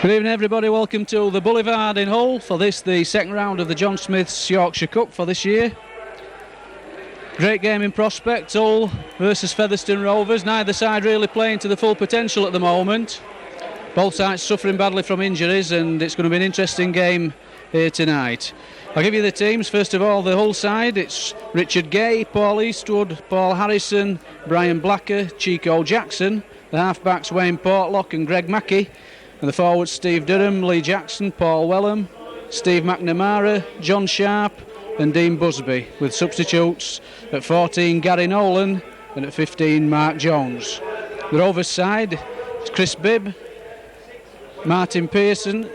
Good evening everybody, welcome to the Boulevard in Hull for the second round of the John Smith's Yorkshire Cup for this year. Great game in prospect, Hull versus Featherstone Rovers, neither side really playing to the full potential at the moment. Both sides suffering badly from injuries and it's going to be an interesting game here tonight. I'll give you the teams. First of all, the Hull side, it's Richard Gay, Paul Eastwood, Paul Harrison, Brian Blacker, Chico Jackson. The half-backs Wayne Portlock and Greg Mackey. And the forwards Steve Durham, Lee Jackson, Paul Wellham, Steve McNamara, John Sharp and Dean Busby, with substitutes at 14 Gary Nolan and at 15 Mark Jones. The Rovers side, it's Chris Bibb, Martin Pearson.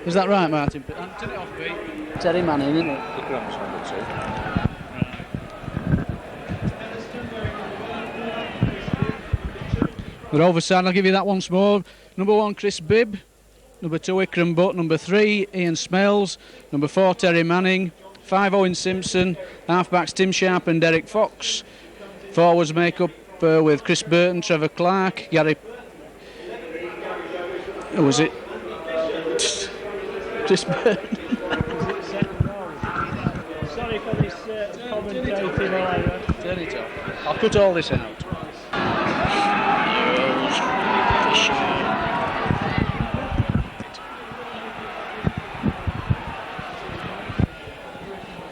Is that right, Martin? Turn it off, Pete. Terry Manning, isn't it? The cramps on the two. The Rovers side, I'll give you that once more. Number 1, Chris Bibb. Number 2, Ikram Butt. Number 3, Ian Smales. Number 4, Terry Manning. 5, Owen Simpson. Half-backs Tim Sharp and Derek Fox. Forwards make up with Chris Burton, Trevor Clark, Gary... Who was it? Chris Burton. Sorry for this commentating error. Turn it off. I'll cut all this out.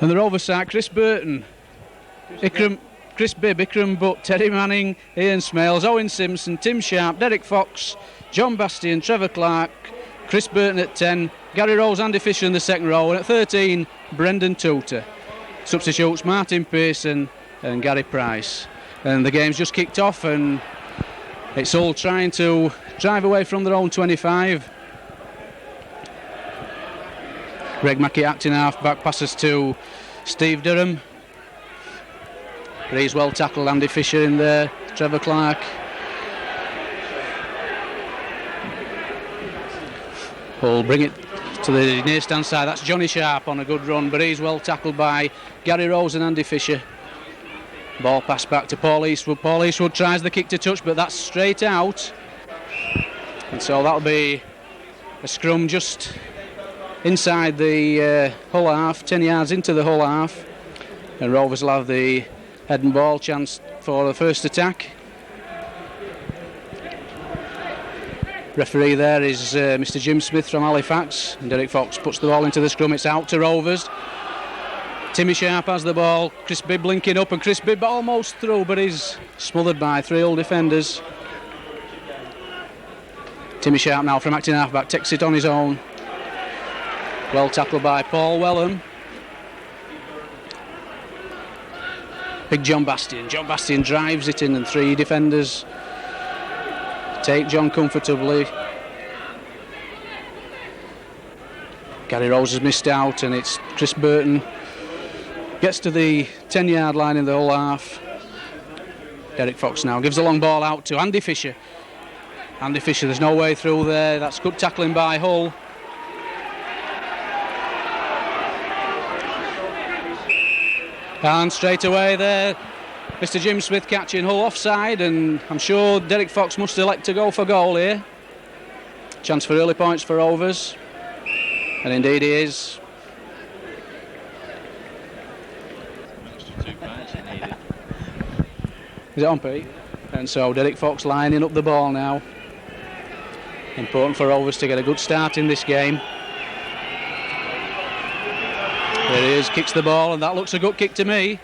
And the Rovers side, Chris Burton, Chris Bibb, Ikram Butt, Terry Manning, Ian Smales, Owen Simpson, Tim Sharp, Derek Fox, John Bastian, Trevor Clark, Chris Burton at 10, Gary Rose, Andy Fisher in the second row, and at 13, Brendan Tutor. Substitutes Martin Pearson and Gary Price. And the game's just kicked off and it's all trying to drive away from their own 25. Greg Mackey acting half-back, passes to Steve Durham. But he's well tackled, Andy Fisher in there, Trevor Clark. Will bring it to the near stand side, that's Johnny Sharp on a good run, but he's well tackled by Gary Rose and Andy Fisher. Ball passed back to Paul Eastwood. Paul Eastwood tries the kick to touch, but that's straight out. And so that'll be a scrum just inside the Hull half, 10 yards into the Hull half, and Rovers will have the head and ball chance for the first attack. Referee there is Mr. Jim Smith from Halifax, and Derek Fox puts the ball into the scrum. It's out to Rovers. Timmy Sharp has the ball, Chris Bibb linking up, and Chris Bibb almost through, but he's smothered by 3 Hull defenders. Timmy Sharp now from acting half-back takes it on his own. Well tackled by Paul Wellham. Big John Bastian. John Bastian drives it in and 3 defenders take John comfortably. Gary Rose has missed out and it's Chris Burton. Gets to the 10-yard line in the Hull half. Derek Fox now gives the long ball out to Andy Fisher. Andy Fisher, there's no way through there. That's good tackling by Hull. And straight away there, Mr. Jim Smith catching Hull offside, and I'm sure Derek Fox must elect to go for goal here. Chance for early points for Rovers, and indeed he is. Is it on, Pete? And so Derek Fox lining up the ball now. Important for Rovers to get a good start in this game. There he is, kicks the ball, and that looks a good kick to me.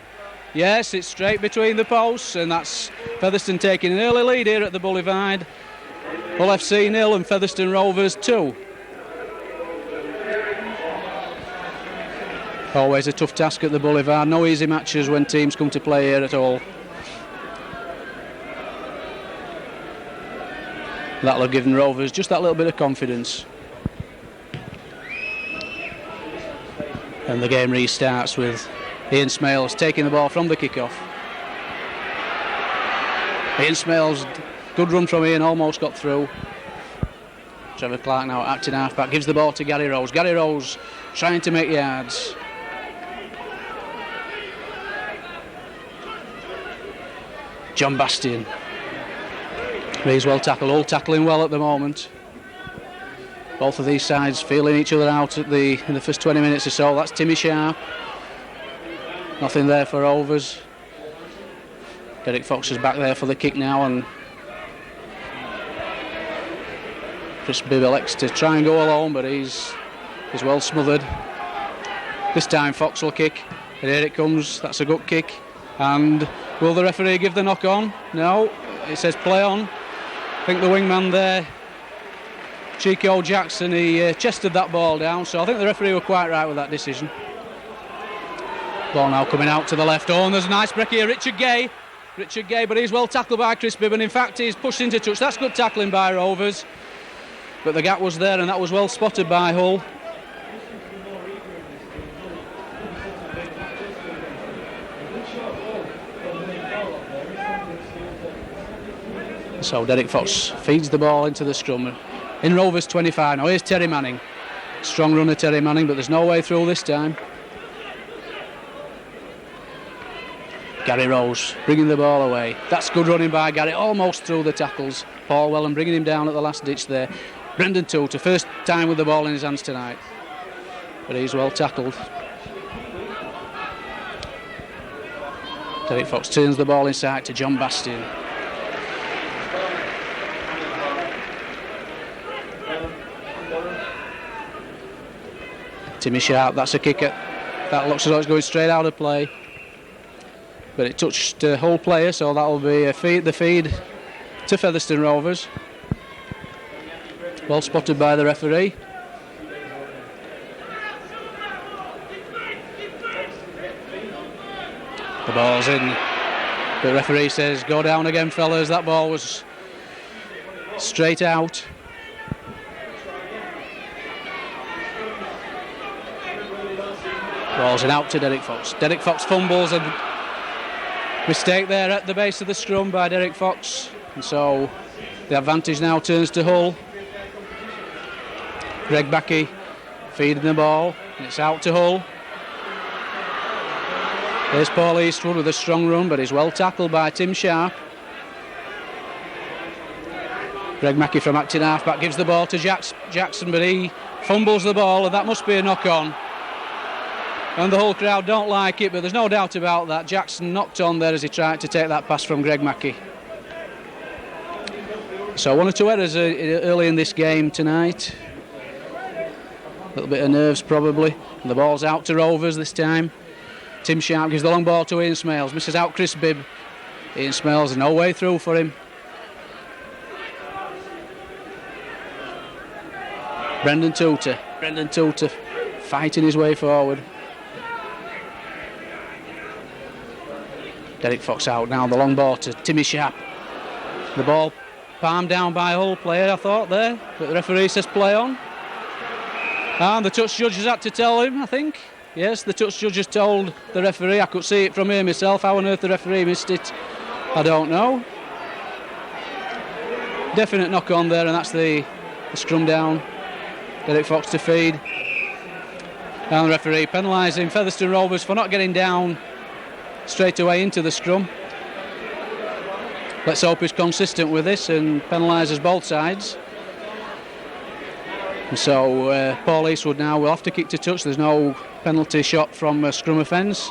Yes, it's straight between the posts, and that's Featherstone taking an early lead here at the Boulevard. Hull FC 0 and Featherstone Rovers 2. Always a tough task at the Boulevard, no easy matches when teams come to play here at all. That'll have given Rovers just that little bit of confidence. And the game restarts with Ian Smales taking the ball from the kick-off. Ian Smales, good run from Ian, almost got through. Trevor Clark now acting half-back, gives the ball to Gary Rose. Gary Rose trying to make yards. John Bastian. He's well tackled, all tackling well at the moment. Both of these sides feeling each other out in the first 20 minutes or so. That's Timmy Sharp. Nothing there for Rovers. Derek Fox is back there for the kick now, and Chris Bibb elects to try and go alone, but he's well smothered. This time Fox will kick, and here it comes. That's a good kick. And will the referee give the knock on? No, it says play on. I think the wingman there, Chico Jackson, he chested that ball down, so I think the referee were quite right with that decision. Ball now coming out to the left. Oh, and there's a nice break here. Richard Gay, but he's well tackled by Chris Bibb, and in fact he's pushed into touch. That's good tackling by Rovers, but the gap was there, and that was well spotted by Hull. So Derek Fox feeds the ball into the scrum in Rovers 25. Now here's Terry Manning. Strong runner Terry Manning, but there's no way through this time. Gary Rose bringing the ball away. That's good running by Gary, almost through the tackles. Paul Wellham bringing him down at the last ditch there. Brendan Tutor, first time with the ball in his hands tonight, but he's well tackled. Derek Fox turns the ball inside to John Bastian. Timmy Sharp, that's a kicker. That looks as though it's going straight out of play, but it touched Hull player, so that'll be the feed to Featherstone Rovers. Well spotted by the referee. The ball's in. The referee says, go down again, fellas. That ball was straight out. Ball's in out to Derek Fox. Derek Fox fumbles, and mistake there at the base of the scrum by Derek Fox. And so the advantage now turns to Hull. Greg Backey feeding the ball, and it's out to Hull. There's Paul Eastwood with a strong run, but he's well tackled by Tim Sharp. Greg Mackey from acting halfback gives the ball to Jackson, but he fumbles the ball, and that must be a knock-on. And the whole crowd don't like it, but there's no doubt about that. Jackson knocked on there as he tried to take that pass from Greg Mackey. So 1 or 2 errors early in this game tonight. A little bit of nerves probably. And the ball's out to Rovers this time. Tim Sharp gives the long ball to Ian Smales. Misses out Chris Bibb. Ian Smales, no way through for him. Brendan Tutor fighting his way forward. Derek Fox out now, the long ball to Timmy Sharp. The ball palmed down by a Hull player, I thought there, but the referee says play on. And the touch judge has had to tell him, I think. Yes, the touch judge has told the referee. I could see it from here myself. How on earth the referee missed it, I don't know. Definite knock on there, and that's the scrum down. Derek Fox to feed. And the referee penalising Featherstone Rovers for not getting down straight away into the scrum. Let's hope he's consistent with this and penalises both sides. And so Paul Eastwood now will have to kick to touch. There's no penalty shot from a scrum offence.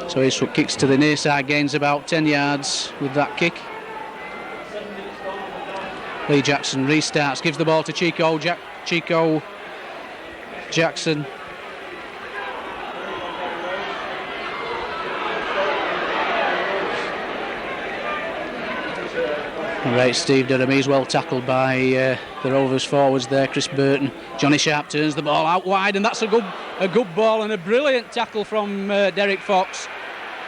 So Eastwood kicks to the near side, gains about 10 yards with that kick. Lee Jackson restarts, gives the ball to Chico Jackson. Right, Steve Durham, he's well tackled by the Rovers forwards there, Chris Burton. Johnny Sharp turns the ball out wide, and that's a good ball and a brilliant tackle from Derek Fox.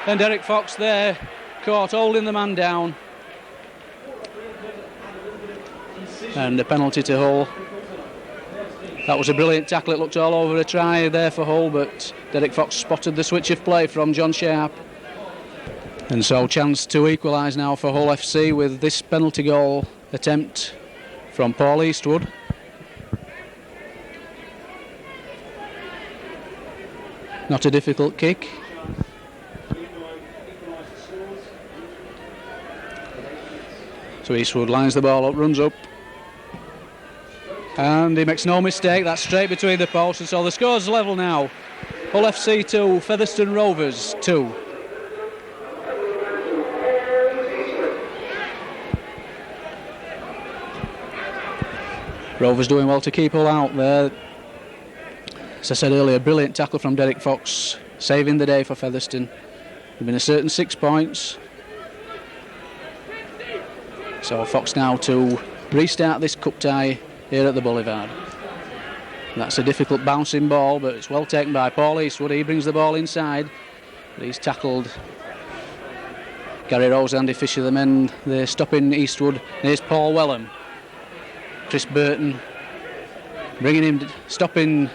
And Derek Fox there caught holding the man down. And a penalty to Hull. That was a brilliant tackle. It looked all over a try there for Hull, but Derek Fox spotted the switch of play from John Sharp. And so chance to equalise now for Hull FC with this penalty goal attempt from Paul Eastwood. Not a difficult kick. So Eastwood lines the ball up, runs up. And he makes no mistake, that's straight between the posts, and so the score's level now. Hull FC 2, Featherstone Rovers 2. Rovers doing well to keep Hull out there. As I said earlier, brilliant tackle from Derek Fox, saving the day for Featherstone. They've been a certain 6 points. So Fox now to restart this cup tie here at the Boulevard. That's a difficult bouncing ball, but it's well taken by Paul Eastwood. He brings the ball inside, but he's tackled Gary Rose, Andy Fisher, the men. They're stopping Eastwood. Here's Paul Wellham. Chris Burton bringing him, stopping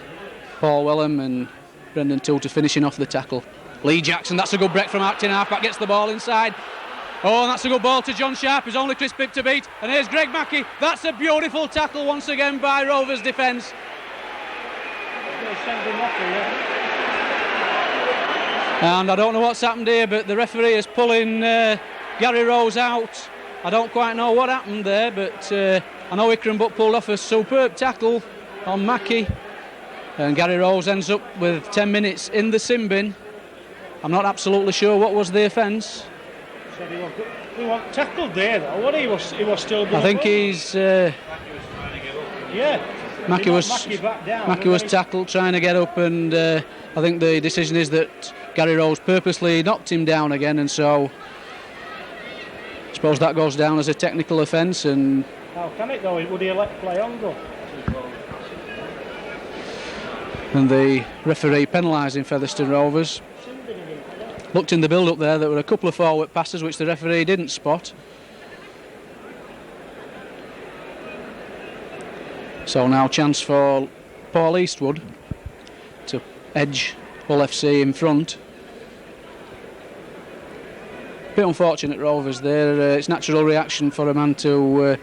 Paul Wellham, and Brendan Toole finishing off the tackle. Lee Jackson, that's a good break from Acton. Halfback gets the ball inside. Oh, and that's a good ball to John Sharp, who's only Chris Pipp to beat. And here's Greg Mackey. That's a beautiful tackle once again by Rovers defence. And I don't know what's happened here, but the referee is pulling Gary Rose out. I don't quite know what happened there, but I know Ikram Butt pulled off a superb tackle on Mackey. And Gary Rose ends up with 10 minutes in the sin bin. I'm not absolutely sure what was the offence. He was tackled there, though. What he was still doing. I think he's. Yeah. Mackey was tackled, trying to get up, and I think the decision is that Gary Rose purposely knocked him down again, and so I suppose that goes down as a technical offence. And how can it though? Would he let play on go? And the referee penalising Featherstone Rovers. Looked in the build-up there, there were a couple of forward passes which the referee didn't spot. So now chance for Paul Eastwood to edge Hull FC in front. Bit unfortunate Rovers there. It's natural reaction for a man to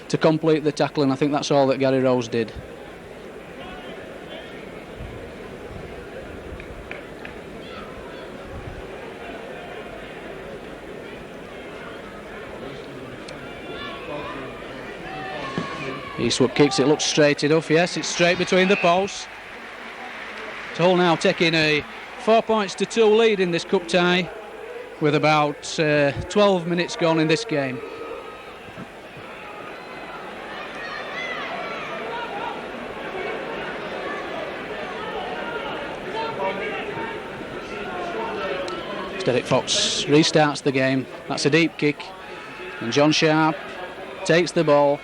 complete the tackle, and I think that's all that Gary Rose did. Eastwood kicks it, looks straight enough, yes, it's straight between the posts. Hull now taking a 4 points to 2 lead in this cup tie with about 12 minutes gone in this game. Derek Fox restarts the game. That's a deep kick, and John Sharp takes the ball.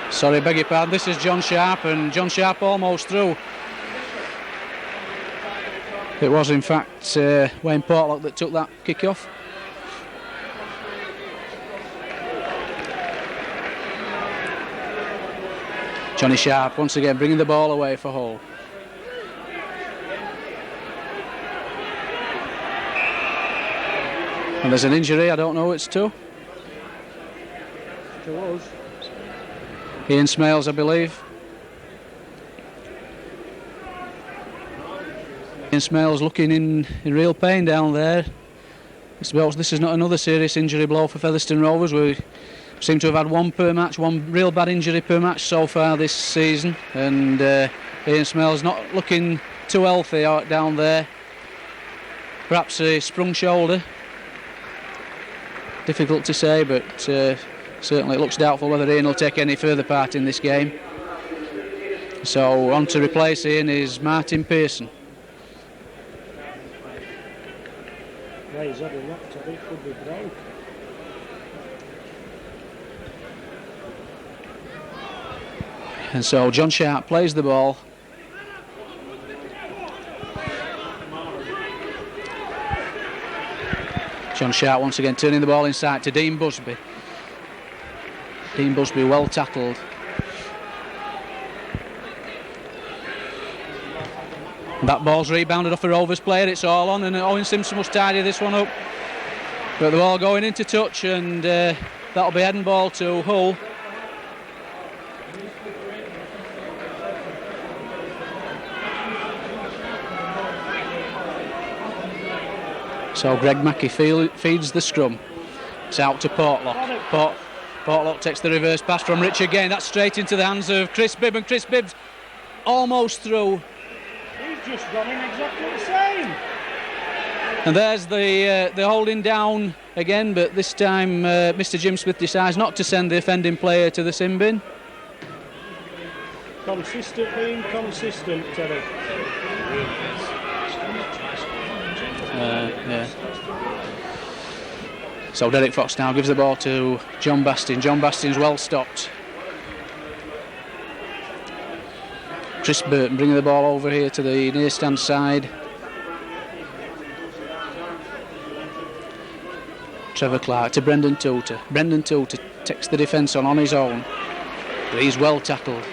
Sorry, beg your pardon, this is John Sharp, and John Sharp almost through. It was in fact Wayne Portlock that took that kick off. Johnny Sharp once again bringing the ball away for Hull. And there's an injury, I don't know who it's to. To us. Ian Smales, I believe. Ian Smales looking in real pain down there. I suppose this is not another serious injury blow for Featherstone Rovers. We seem to have had one per match, one real bad injury per match so far this season, and Ian Smales not looking too healthy out down there. Perhaps a sprung shoulder. Difficult to say, but certainly it looks doubtful whether Ian will take any further part in this game. So on to replace Ian is Martin Pearson. Right, he's had a knock to it, could be broke. And so John Sharp plays the ball. John Sharp once again turning the ball inside to Dean Busby. Dean Busby well tackled. That ball's rebounded off a Rovers player, it's all on, and Owen Simpson must tidy this one up. But the ball going into touch, and that'll be head and ball to Hull. So Greg Mackey feeds the scrum. It's out to Portlock. Portlock takes the reverse pass from Rich again. That's straight into the hands of Chris Bibb, and Chris Bibb's almost through. He's just running exactly the same. And there's the holding down again, but this time Mr. Jim Smith decides not to send the offending player to the sin bin. Consistent being consistent, Terry. Yeah. So Derek Fox now gives the ball to John Bastin. John Bastin's well stopped. Chris Burton bringing the ball over here to the near stand side. Trevor Clark to Brendan Tutor. Brendan Tutor takes the defence on his own, but he's well tackled.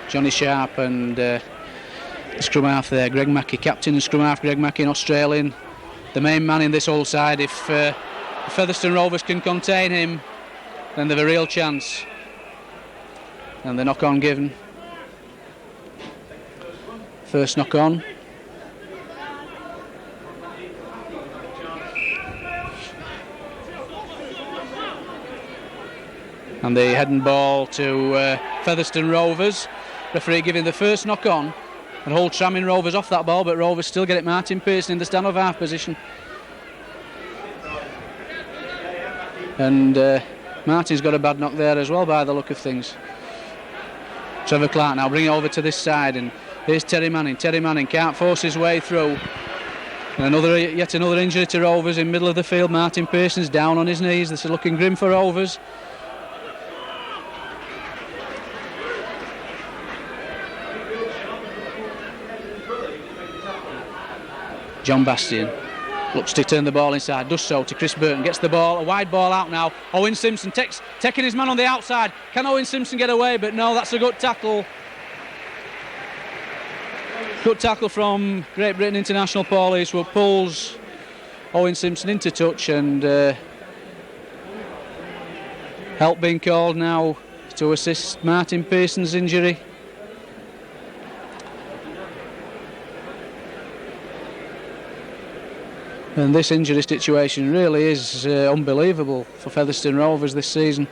Johnny Sharp and the scrum half there, Greg Mackey, captain and scrum half Greg Mackey, an Australian, the main man in this whole side. If Featherstone Rovers can contain him, then they've a real chance. And the knock on given. First knock on. And the head and ball to Featherstone Rovers. Referee giving the first knock on and Hull tramming Rovers off that ball, but Rovers still get it. Martin Pearson in the stand-off half position. And Martin's got a bad knock there as well by the look of things. Trevor Clark now bringing it over to this side, and here's Terry Manning. Terry Manning can't force his way through. And yet another injury to Rovers in middle of the field. Martin Pearson's down on his knees. This is looking grim for Rovers. John Bastion looks to turn the ball inside, does so to Chris Burton, gets the ball, a wide ball out now. Owen Simpson taking his man on the outside. Can Owen Simpson get away? But no, that's a good tackle. Good tackle from Great Britain international Paul Eastwood, pulls Owen Simpson into touch, and help being called now to assist Martin Pearson's injury. And this injury situation really is unbelievable for Featherstone Rovers this season.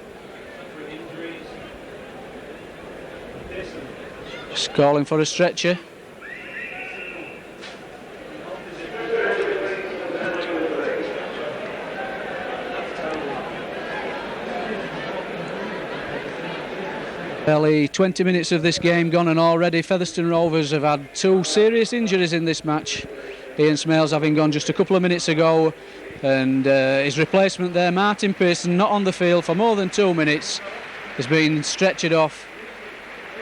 Just calling for a stretcher. Barely 20 minutes of this game gone, and already Featherstone Rovers have had two serious injuries in this match. Ian Smales having gone just a couple of minutes ago, and his replacement there, Martin Pearson, not on the field for more than 2 minutes, has been stretchered off,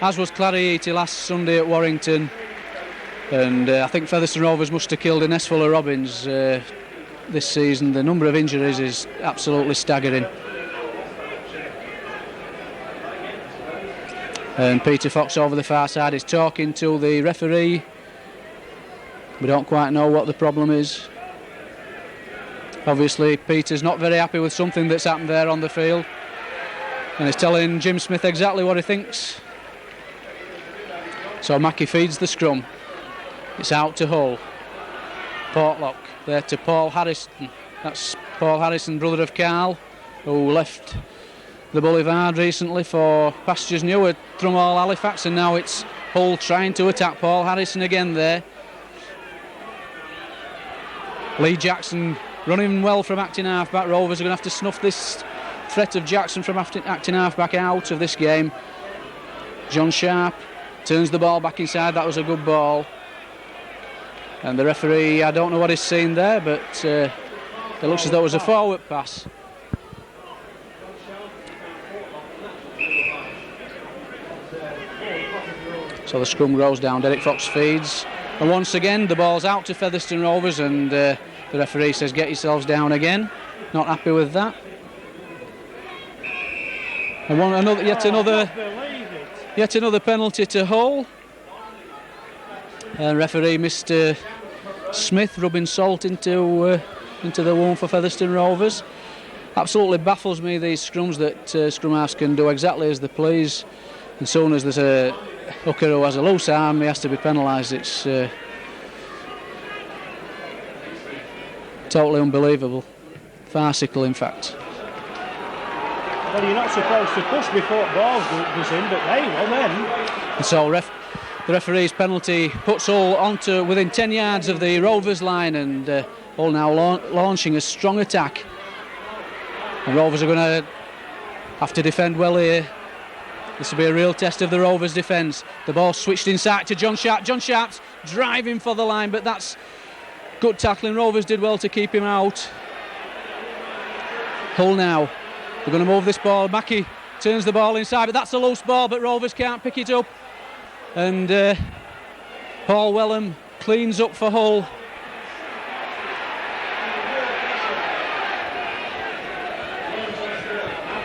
as was Clary Eaty last Sunday at Warrington. And I think Featherstone Rovers must have killed a nest full of robins this season. The number of injuries is absolutely staggering. And Peter Fox over the far side is talking to the referee. We don't quite know what the problem is. Obviously Peter's not very happy with something that's happened there on the field, and he's telling Jim Smith exactly what he thinks. So Mackey feeds the scrum. It's out to Hull. Portlock there to Paul Harrison. That's Paul Harrison, brother of Carl, who left the Boulevard recently for pastures new at Drumhall Halifax, and now it's Hull trying to attack Paul Harrison again there. Lee Jackson running well from acting half-back. Rovers are going to have to snuff this threat of Jackson from acting half-back out of this game. John Sharp turns the ball back inside. That was a good ball. And the referee, I don't know what he's seen there, but it looks as though it was a forward pass. So the scrum goes down. Derek Fox feeds. And once again, the ball's out to Featherstone Rovers, and the referee says, get yourselves down again. Not happy with that. And yet another penalty to Hull. And referee Mr. Smith rubbing salt into the wound for Featherstone Rovers. Absolutely baffles me, these scrums, that scrum halves can do exactly as they please. As soon as there's a hooker who has a loose arm, he has to be penalised. It's totally unbelievable. Farcical, in fact. Well, you're not supposed to push before the ball goes in, but they will then. And so the referee's penalty puts Hull onto within 10 yards of the Rovers line, and Hull now launching a strong attack. And Rovers are going to have to defend well here. This will be a real test of the Rovers' defence. The ball switched inside to John Sharp. John Sharp's driving for the line, but that's good tackling. Rovers did well to keep him out. Hull now, they're going to move this ball. Mackie turns the ball inside, but that's a loose ball, but Rovers can't pick it up. And Paul Wellham cleans up for Hull.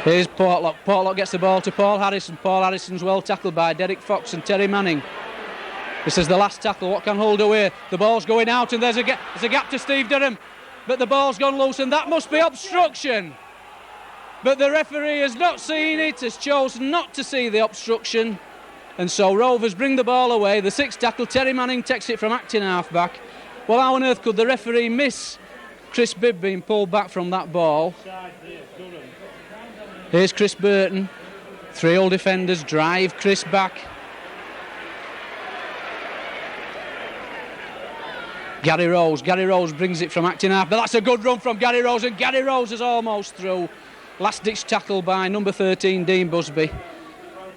Here's Portlock. Portlock gets the ball to Paul Harrison. Paul Harrison's well tackled by Derek Fox and Terry Manning. This is the last tackle. What can Hull do here? The ball's going out, and there's a gap to Steve Durham. But the ball's gone loose, and that must be obstruction. But the referee has not seen it, has chosen not to see the obstruction. And so Rovers bring the ball away. The sixth tackle, Terry Manning takes it from acting half-back. Well, how on earth could the referee miss Chris Bibb being pulled back from that ball? Here's Chris Burton. Three Hull defenders drive Chris back. Gary Rose brings it from acting half, but that's a good run from Gary Rose, and Gary Rose is almost through. Last-ditch tackle by number 13, Dean Busby.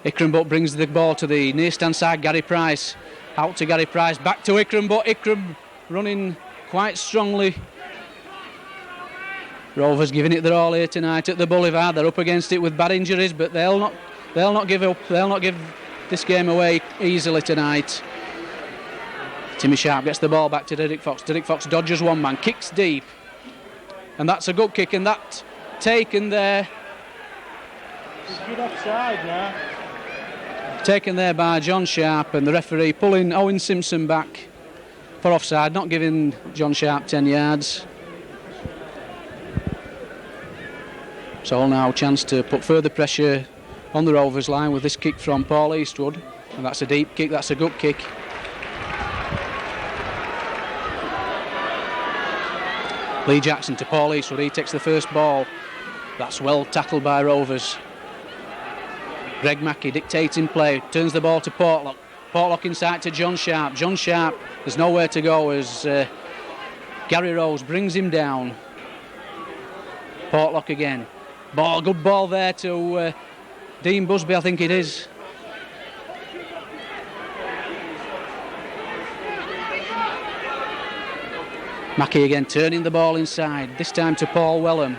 Ikram Butt brings the ball to the near stand side, Gary Price. Out to Gary Price, back to Ikram Butt. Ikram running quite strongly. Rovers giving it their all here tonight at the Boulevard. They're up against it with bad injuries, but they'll not give up. They'll not give this game away easily tonight. Timmy Sharp gets the ball back to Derek Fox. Derek Fox dodges one man, kicks deep, and that's a good kick, and that taken there. Good offside now. Taken there by John Sharp, and the referee pulling Owen Simpson back for offside, not giving John Sharp 10 yards. So now a chance to put further pressure on the Rovers line with this kick from Paul Eastwood, and that's a deep kick, that's a good kick. Lee Jackson to Paul Eastwood, he takes the first ball. That's well tackled by Rovers. Greg Mackey dictating play, turns the ball to Portlock. Portlock inside to John Sharp. John Sharp, there's nowhere to go as Gary Rose brings him down. Portlock again. Good ball there to Dean Busby, I think it is. Mackey again turning the ball inside, this time to Paul Wellham.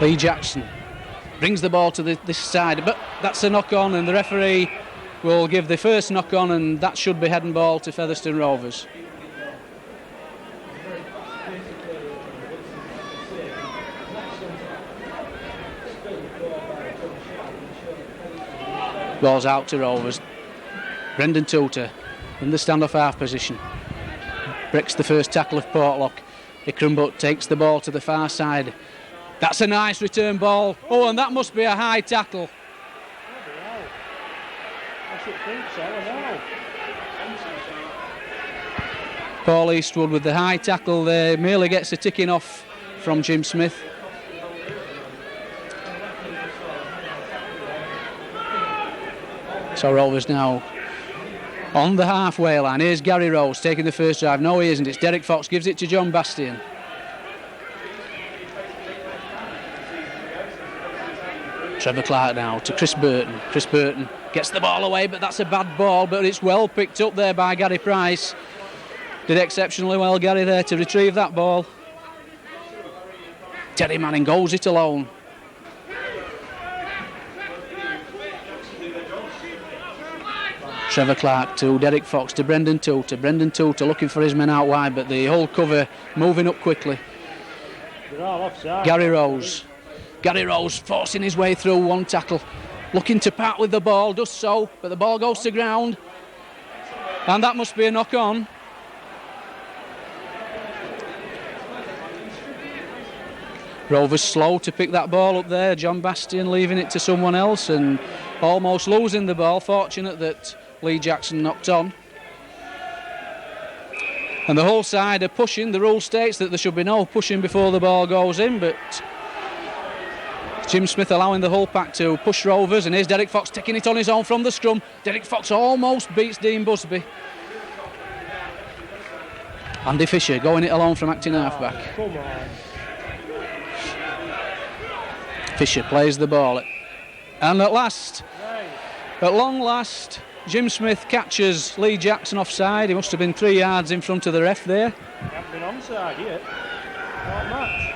Lee Jackson brings the ball to this side, but that's a knock on, and the referee will give the first knock on, and that should be head and ball to Featherstone Rovers. Ball's out to Rovers. Brendan Tutor in the standoff half position. Breaks the first tackle of Portlock. Ikram Butt takes the ball to the far side. That's a nice return ball. Oh, and that must be a high tackle. I should think so, I know. Paul Eastwood with the high tackle there, merely gets a ticking off from Jim Smith. So Rovers now on the halfway line. Here's Gary Rose taking the first drive. No, he isn't. It's Derek Fox, gives it to John Bastian. Trevor Clark now to Chris Burton. Chris Burton gets the ball away, but that's a bad ball, but it's well picked up there by Gary Price. Did exceptionally well, Gary, there to retrieve that ball. Terry Manning goes it alone. Trevor Clark to Derek Fox to Brendan Tutor. Brendan Tutor looking for his men out wide, but the whole cover moving up quickly. They're all offside. Gary Rose. Gary Rose forcing his way through one tackle. Looking to part with the ball, does so, but the ball goes to ground. And that must be a knock on. Rovers slow to pick that ball up there. John Bastian leaving it to someone else and almost losing the ball. Fortunate that Lee Jackson knocked on. And the whole side are pushing. The rule states that there should be no pushing before the ball goes in, but Jim Smith allowing the whole pack to push Rovers, and here's Derek Fox taking it on his own from the scrum. Derek Fox almost beats Dean Busby. Andy Fisher going it alone from acting halfback. Come on. Fisher plays the ball, and at long last, Jim Smith catches Lee Jackson offside. He must have been 3 yards in front of the ref there. Haven't been onside yet. Not much.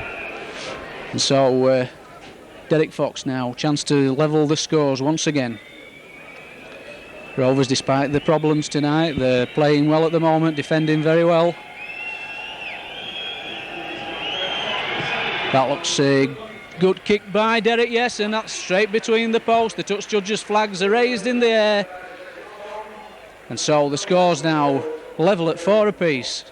And so Derek Fox now, chance to level the scores once again. Rovers, despite the problems tonight, they're playing well at the moment, defending very well. That looks a good kick by Derek, yes, and that's straight between the posts. The touch judges' flags are raised in the air. And so the score's now level at 4 apiece.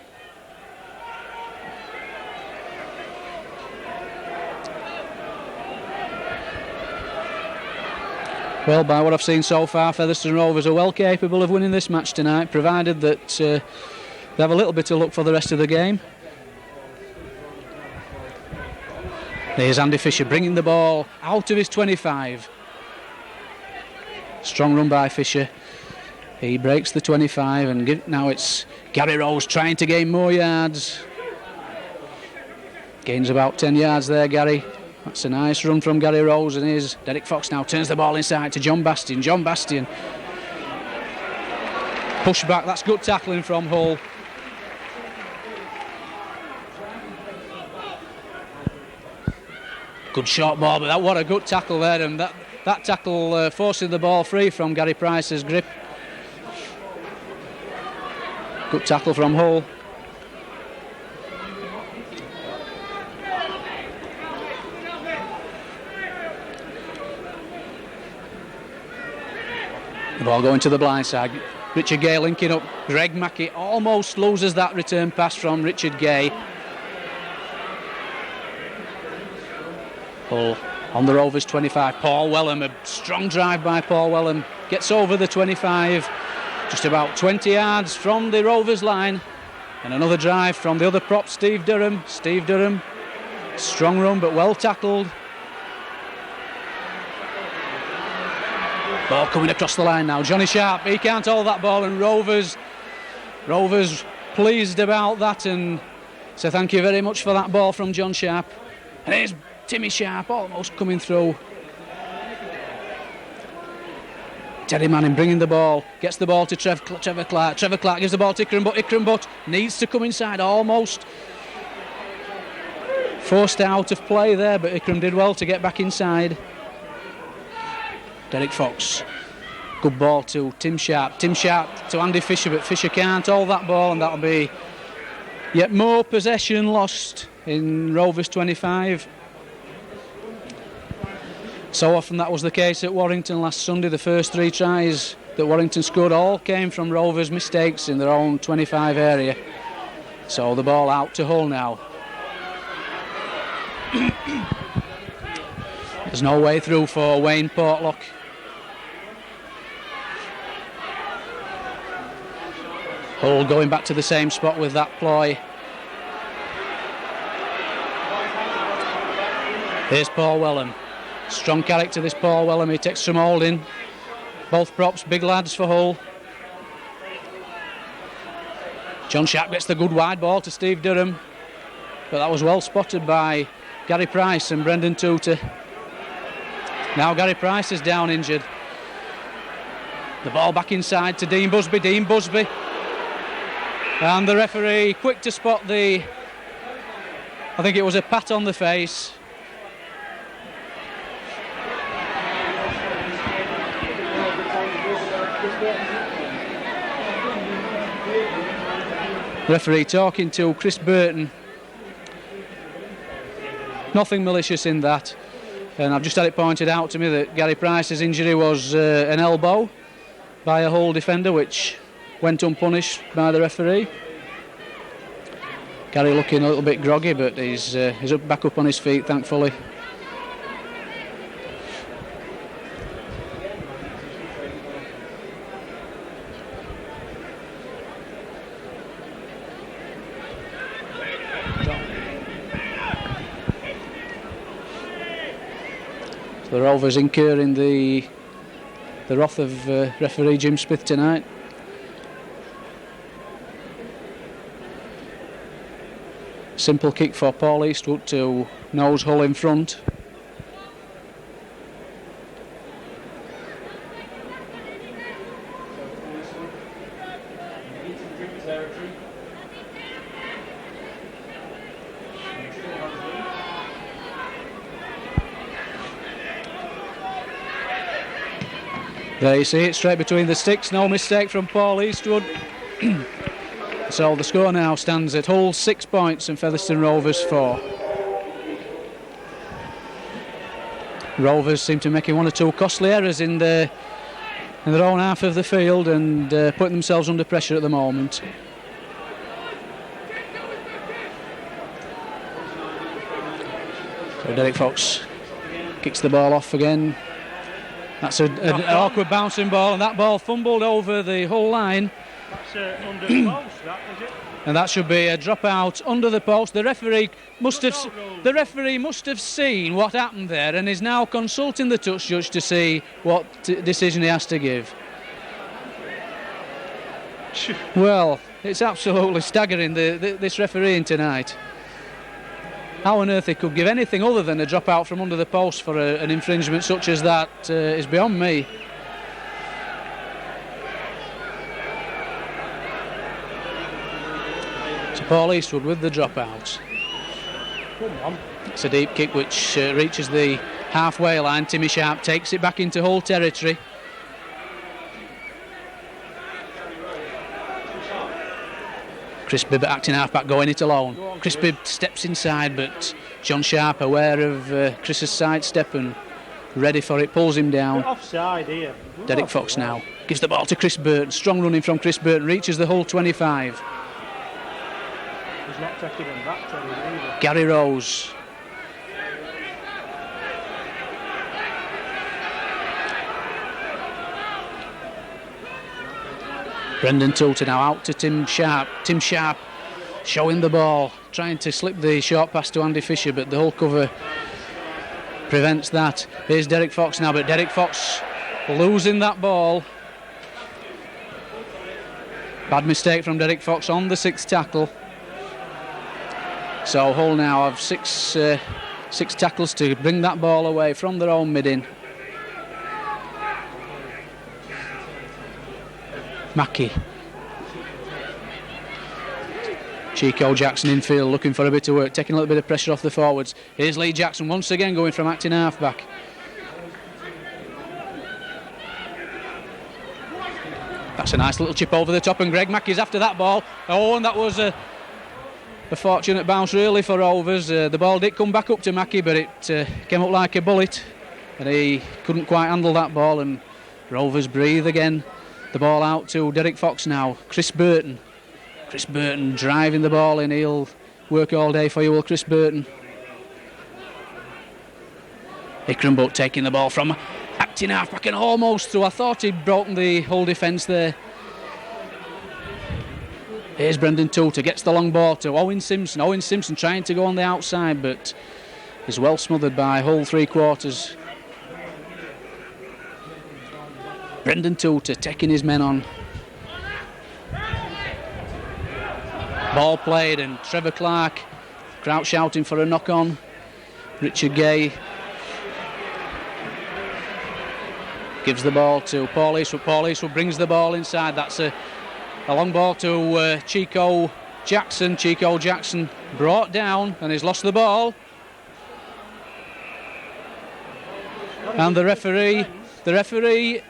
Well, by what I've seen so far, Featherstone Rovers are well capable of winning this match tonight, provided that they have a little bit of luck for the rest of the game. There's Andy Fisher bringing the ball out of his 25. Strong run by Fisher. He breaks the 25, and now it's Gary Rose trying to gain more yards. Gains about 10 yards there, Gary. That's a nice run from Gary Rose, and here's Derek Fox now turns the ball inside to John Bastian. John Bastian. Push back, that's good tackling from Hull. Good short ball, but what a good tackle there, and that tackle forcing the ball free from Gary Price's grip. Good tackle from Hull. The ball going to the blind side. Richard Gay linking up. Greg Mackey almost loses that return pass from Richard Gay. Hull on the Rovers 25. Paul Wellham, a strong drive by Paul Wellham. Gets over the 25. Just about 20 yards from the Rovers line. And another drive from the other prop, Steve Durham. Steve Durham, strong run but well tackled. Ball coming across the line now. Johnny Sharp, he can't hold that ball, and Rovers pleased about that, and so thank you very much for that ball from John Sharp. And here's Timmy Sharp almost coming through. Terry Manning bringing the ball, gets the ball to Trevor Clark. Trevor Clark gives the ball to Ikram Butt. Ikram Butt needs to come inside, almost forced out of play there, but Ikram did well to get back inside. Derek Fox, good ball to Tim Sharp. Tim Sharp to Andy Fisher, but Fisher can't hold that ball, and that'll be yet more possession lost in Rovers 25. So often that was the case at Warrington last Sunday. The first 3 tries that Warrington scored all came from Rovers' mistakes in their own 25 area. So the ball out to Hull now. There's no way through for Wayne Portlock. Hull going back to the same spot with that ploy. Here's Paul Wellham. Strong character, this Paul Wellham. He takes some holding. Both props, big lads for Hull. John Sharp gets the good wide ball to Steve Durham, but that was well spotted by Gary Price and Brendan Tutor. Now Gary Price is down injured. The ball back inside to Dean Busby. Dean Busby. And the referee quick to spot I think it was a pat on the face. Referee talking to Chris Burton. Nothing malicious in that. And I've just had it pointed out to me that Gary Price's injury was an elbow by a Hull defender, which went unpunished by the referee. Gary looking a little bit groggy, but he's back up on his feet, thankfully. The Rovers incurring the wrath of referee Jim Smith tonight. Simple kick for Paul Eastwood to nose Hull in front. There you see it, straight between the sticks, no mistake from Paul Eastwood. So the score now stands at Hull 6 points and Featherstone Rovers 4. Rovers seem to be making 1 or 2 costly errors in their own half of the field and putting themselves under pressure at the moment. So Derek Fox kicks the ball off again. That's an awkward bouncing ball, and that ball fumbled over the Hull line. That's under the post, that was it. And that should be a drop out under the post. The referee must have seen what happened there and is now consulting the touch judge to see what decision he has to give. Well, it's absolutely staggering, this refereeing tonight. How on earth he could give anything other than a drop out from under the post for an infringement such as that is beyond me. So Paul Eastwood with the dropout. It's a deep kick which reaches the halfway line. Timmy Sharp takes it back into Hull territory. Chris Bibb acting half-back, going it alone. Chris Bibb steps inside, but John Sharp, aware of Chris's sidestep and ready for it, pulls him down. Offside here. Derek Fox now gives the ball to Chris Burton. Strong running from Chris Burton, reaches the Hull 25. He's not taking him back to him either. Gary Rose. Brendan Toulter now out to Tim Sharp. Tim Sharp showing the ball, trying to slip the short pass to Andy Fisher, but the Hull cover prevents that. Here's Derek Fox now, but Derek Fox losing that ball. Bad mistake from Derek Fox on the 6th tackle. So Hull now have six tackles to bring that ball away from their own mid-in. Mackey. Chico Jackson infield looking for a bit of work, taking a little bit of pressure off the forwards. Here's Lee Jackson once again going from acting half-back. That's a nice little chip over the top, and Greg Mackey's after that ball. Oh, and that was a fortunate bounce really for Rovers. The ball did come back up to Mackey, but it came up like a bullet and he couldn't quite handle that ball, and Rovers breathe again. The ball out to Derek Fox now. Chris Burton. Chris Burton driving the ball in. He'll work all day for you, will Chris Burton. Ikram Butt taking the ball from acting half-back and almost through. I thought he'd broken the whole defence there. Here's Brendan Toulter, gets the long ball to Owen Simpson. Owen Simpson trying to go on the outside, but is well smothered by Hull three-quarters. Brendan Toulter taking his men on. Ball played, and Trevor Clark, crowd shouting for a knock-on. Richard Gay gives the ball to Paul Eastwood. Paul Eastwood brings the ball inside. That's a long ball to Chico Jackson. Chico Jackson brought down and he's lost the ball. And the referee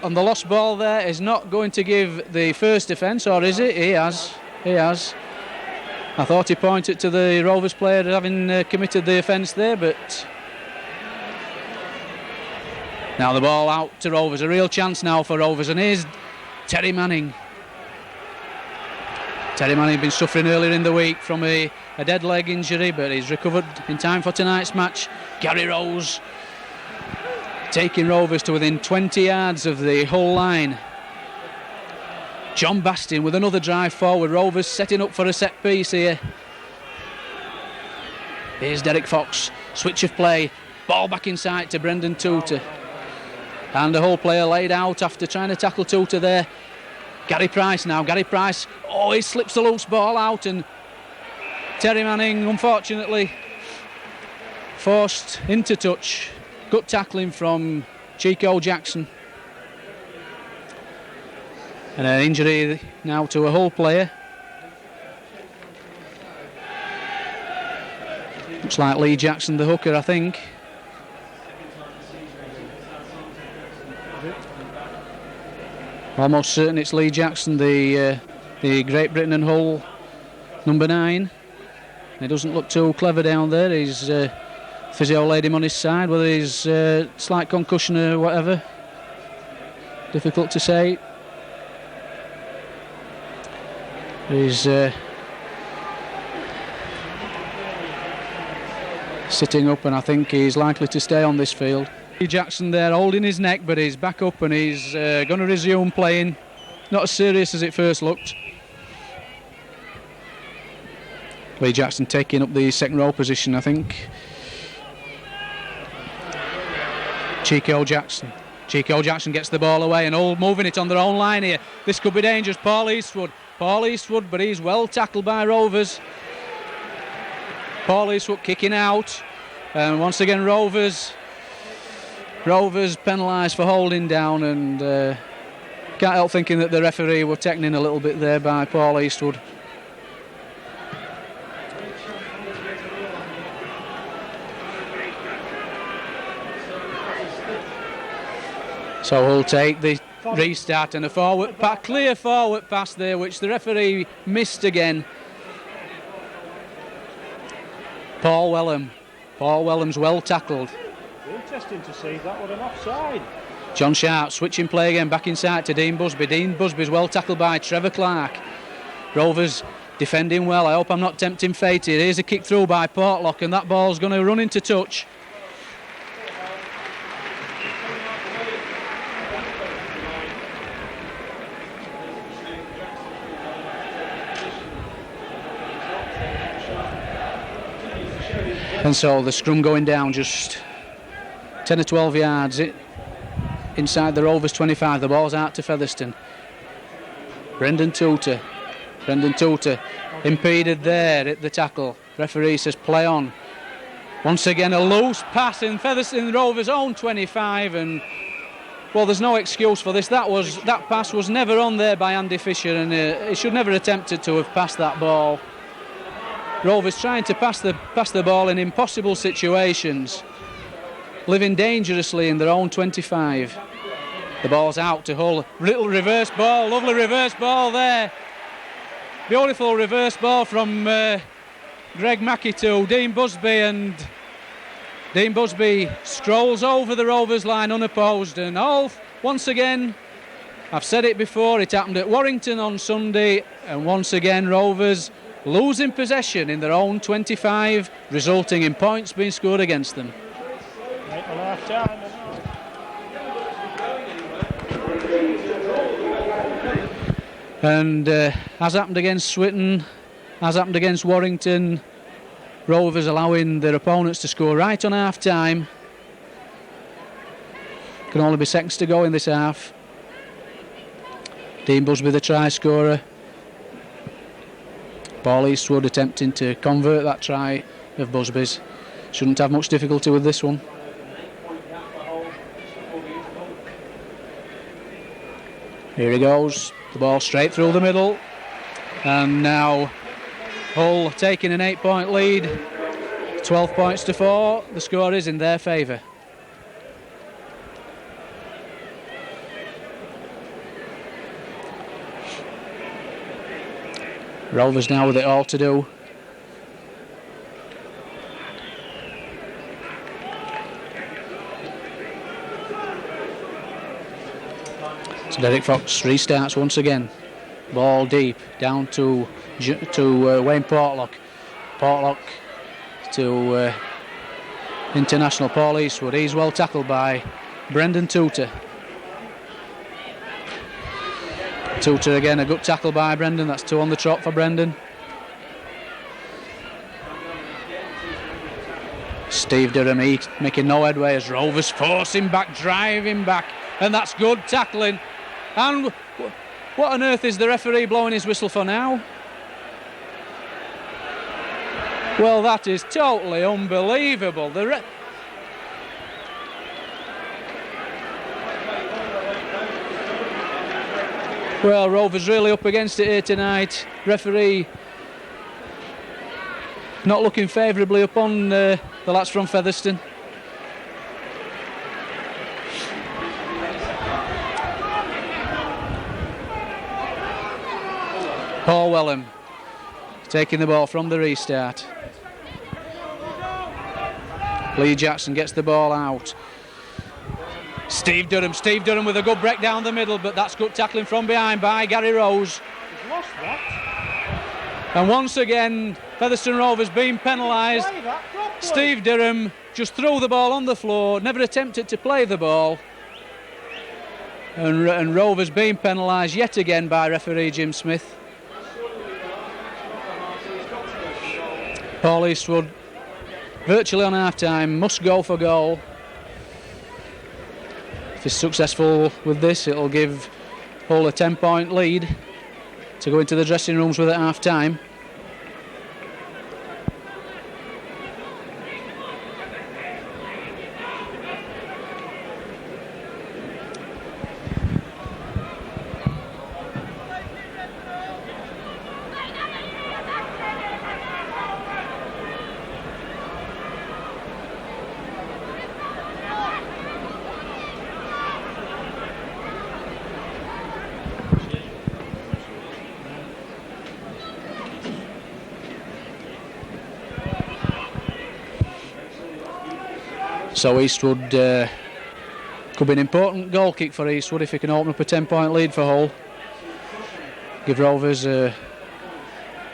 on the lost ball there is not going to give the first offence, or is it? He has. I thought he pointed to the Rovers player having committed the offence there, but now the ball out to Rovers. A real chance now for Rovers, and here's Terry Manning. Terry Manning had been suffering earlier in the week from a dead leg injury, but he's recovered in time for tonight's match. Gary Rose taking Rovers to within 20 yards of the Hull line. John Bastin with another drive forward. Rovers setting up for a set piece here. Here's Derek Fox. Switch of play. Ball back inside to Brendan Tutor. And the whole player laid out after trying to tackle Tutor there. Gary Price now. Gary Price. Oh, he slips the loose ball out, and Terry Manning, unfortunately, forced into touch. Good tackling from Chico Jackson. And an injury now to a Hull player. Looks like Lee Jackson, the hooker, I think. Almost certain it's Lee Jackson, the Great Britain and Hull number 9. He doesn't look too clever down there. His physio laid him on his side, whether he's slight concussion or whatever. Difficult to say. He's sitting up, and I think he's likely to stay on this field. Lee Jackson there holding his neck, but he's back up and he's going to resume playing. Not as serious as it first looked. Lee Jackson taking up the second row position, I think. Chico Jackson gets the ball away, and Hull moving it on their own line here. This could be dangerous. Paul Eastwood, but he's well tackled by Rovers. Paul Eastwood kicking out, and once again Rovers penalised for holding down, and can't help thinking that the referee were taken in a little bit there by Paul Eastwood. So Hull take the restart, and a clear forward pass there, which the referee missed again. Paul Wellham's well tackled. Interesting to see that was an offside. John Sharp switching play again, back inside to Dean Busby. Dean Busby's well tackled by Trevor Clark. Rovers defending well. I hope I'm not tempting fate here. Here's a kick through by Portlock, and that ball's going to run into touch. And so the scrum going down just 10 or 12 yards inside the Rovers 25. The ball's out to Featherstone. Brendan Tutor impeded there at the tackle. Referee says play on. Once again a loose pass in Featherstone Rovers own 25, and well, there's no excuse for this. That pass was never on there by Andy Fisher, and he should never attempted to have passed that ball. Rovers trying to pass the ball in impossible situations, living dangerously in their own 25. The ball's out to Hull. Little reverse ball, lovely reverse ball there. Beautiful reverse ball from Greg Mackey to Dean Busby, and Dean Busby strolls over the Rovers line unopposed. And Hull, once again, I've said it before, it happened at Warrington on Sunday, and once again Rovers losing possession in their own 25, resulting in points being scored against them. And as happened against Switton, as happened against Warrington, Rovers allowing their opponents to score right on half time. Can only be seconds to go in this half. Dean Busby the try scorer. Paul Eastwood attempting to convert that try of Busby's. Shouldn't have much difficulty with this one. Here he goes, the ball straight through the middle, and now Hull taking an 8-point lead, 12 points to 4. The score is in their favour. Rovers now with it all to do. So Derek Fox restarts once again. Ball deep down to Wayne Portlock. Portlock to international Paul Eastwood. He's well tackled by Brendan Tutor. Tutor again, a good tackle by Brendan. That's 2 on the trot for Brendan. Steve Durham making no headway as Rovers force him back, drive him back, and that's good tackling. And what on earth is the referee blowing his whistle for now? Well, that is totally unbelievable. Well, Rovers really up against it here tonight. Referee not looking favourably upon the lads from Featherstone. Paul Wellham taking the ball from the restart. Lee Jackson gets the ball out. Steve Durham with a good break down the middle, but that's good tackling from behind by Gary Rose. He's lost that. And once again, Featherstone Rovers being penalised. Steve Durham just threw the ball on the floor, never attempted to play the ball. And Rovers being penalised yet again by referee Jim Smith. Paul Eastwood, virtually on half-time, must go for goal. If he's successful with this, it'll give Hull a 10-point lead to go into the dressing rooms with at half-time. So Eastwood could be an important goal kick for Eastwood if he can open up a 10-point lead for Hull. Give Rovers a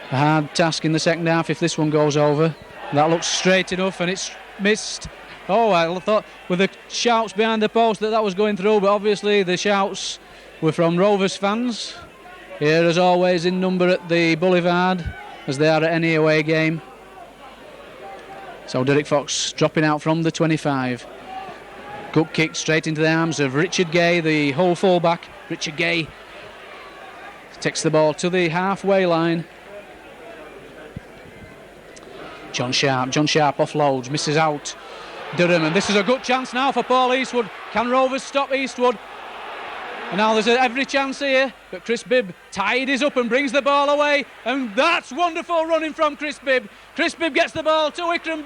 hard task in the second half if this one goes over. That looks straight enough and it's missed. Oh, I thought with the shouts behind the post that was going through, but obviously the shouts were from Rovers fans. Here as always in number at the Boulevard, as they are at any away game. So Derek Fox dropping out from the 25. Good kick straight into the arms of Richard Gay, the Hull fullback. Richard Gay takes the ball to the halfway line. John Sharp offloads, misses out Durham, and this is a good chance now for Paul Eastwood. Can Rovers stop Eastwood? And now there's every chance here, but Chris Bibb tidies up and brings the ball away, and that's wonderful running from Chris Bibb. Chris Bibb gets the ball to Ikram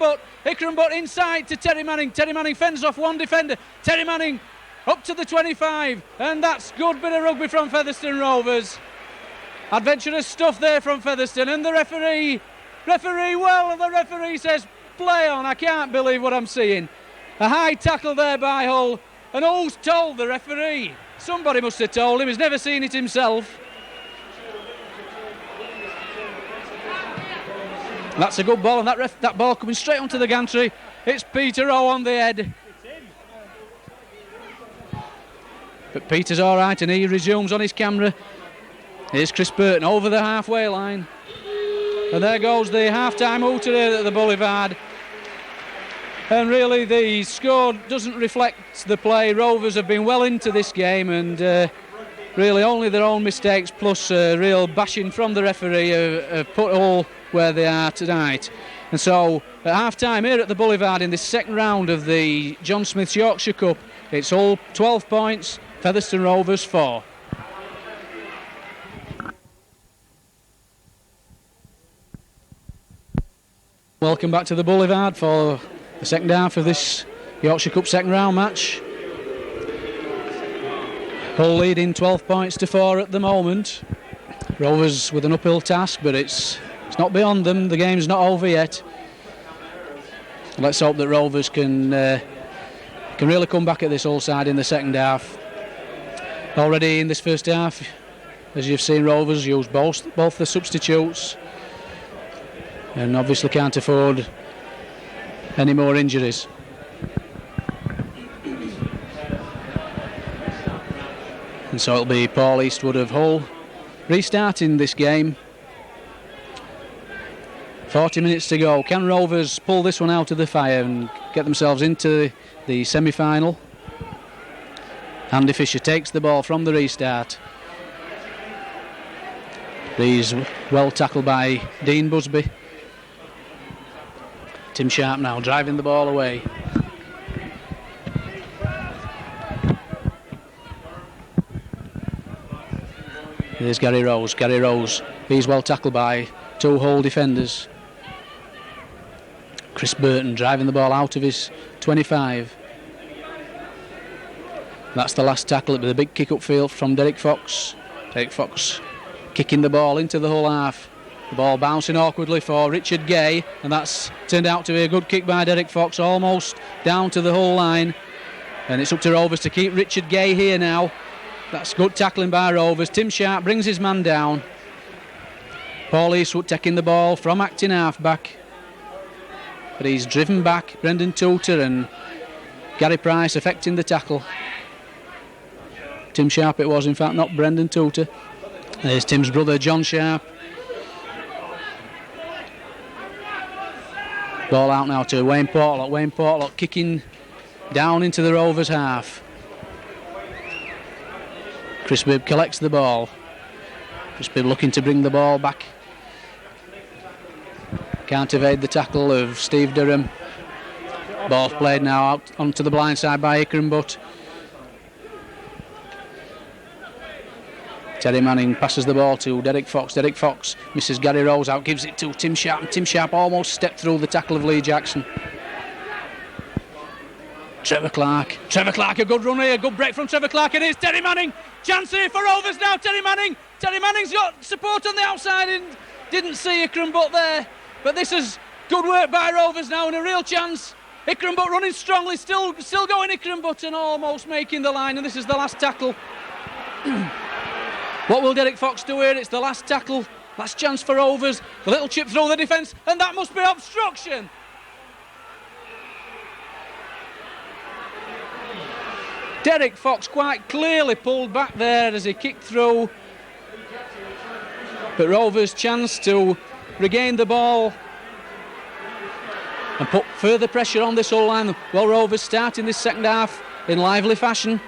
Butt inside to Terry Manning. Terry Manning fends off one defender. Terry Manning up to the 25, and that's good bit of rugby from Featherstone Rovers. Adventurous stuff there from Featherstone, and the referee says play on. I can't believe what I'm seeing. A high tackle there by Hull, and who's told the referee? Somebody must have told him, he's never seen it himself. That's a good ball, and that ball coming straight onto the gantry. It's Peter O on the head. But Peter's all right, and he resumes on his camera. Here's Chris Burton over the halfway line. And there goes the half-time hooter at the Boulevard. And really the score doesn't reflect the play. Rovers have been well into this game, and really only their own mistakes plus real bashing from the referee have put Hull where they are tonight. And so at half-time here at the Boulevard in this second round of the John Smith's Yorkshire Cup, it's Hull 12 points, Featherstone Rovers 4. Welcome back to the Boulevard for the second half of this Yorkshire Cup second round match. Hull leading 12 points to 4 at the moment. Rovers with an uphill task, but it's not beyond them. The game's not over yet. Let's hope that Rovers can really come back at this Hull side in the second half. Already in this first half, as you've seen, Rovers use both the substitutes, and obviously can't afford any more injuries. And so it'll be Paul Eastwood of Hull restarting this game 40 minutes to go. Can Rovers pull this one out of the fire and get themselves into the semi-final? Andy Fisher takes the ball from the restart. He's well tackled by Dean Busby. Tim Sharp now driving the ball away. Here's Gary Rose. Gary Rose, he's well tackled by two Hull defenders. Chris Burton driving the ball out of his 25. That's the last tackle. It'll be the big kick upfield from Derek Fox. Derek Fox kicking the ball into the Hull half. The ball bouncing awkwardly for Richard Gay, and that's turned out to be a good kick by Derek Fox, almost down to the Hull line. And it's up to Rovers to keep Richard Gay here now. That's good tackling by Rovers. Tim Sharp brings his man down. Paul Eastwood taking the ball from acting half-back. But he's driven back. Brendan Tudor and Gary Price affecting the tackle. Tim Sharp it was, in fact, not Brendan Tudor. There's Tim's brother, John Sharp. Ball out now to Wayne Portlock. Wayne Portlock kicking down into the Rovers half. Chris Bibb collects the ball. Chris Bibb looking to bring the ball back. Can't evade the tackle of Steve Durham. Ball's played now out onto the blind side by Ikram Butt. Terry Manning passes the ball to Derek Fox. Derek Fox misses Gary Rose out, gives it to Tim Sharp. And Tim Sharp almost stepped through the tackle of Lee Jackson. Trevor Clark, a good run here, good break from Trevor Clark, and here's Terry Manning. Chance here for Rovers now, Terry Manning. Terry Manning's got support on the outside and didn't see Ikram Butt there. But this is good work by Rovers now and a real chance. Ikram Butt running strongly, still going Ikram Butt and almost making the line, and this is the last tackle. What will Derek Fox do here? It's the last tackle, last chance for Rovers. The little chip through the defence, and that must be obstruction. Derek Fox quite clearly pulled back there as he kicked through. But Rovers' chance to regain the ball and put further pressure on this Hull line. Well, Rovers starting this second half in lively fashion.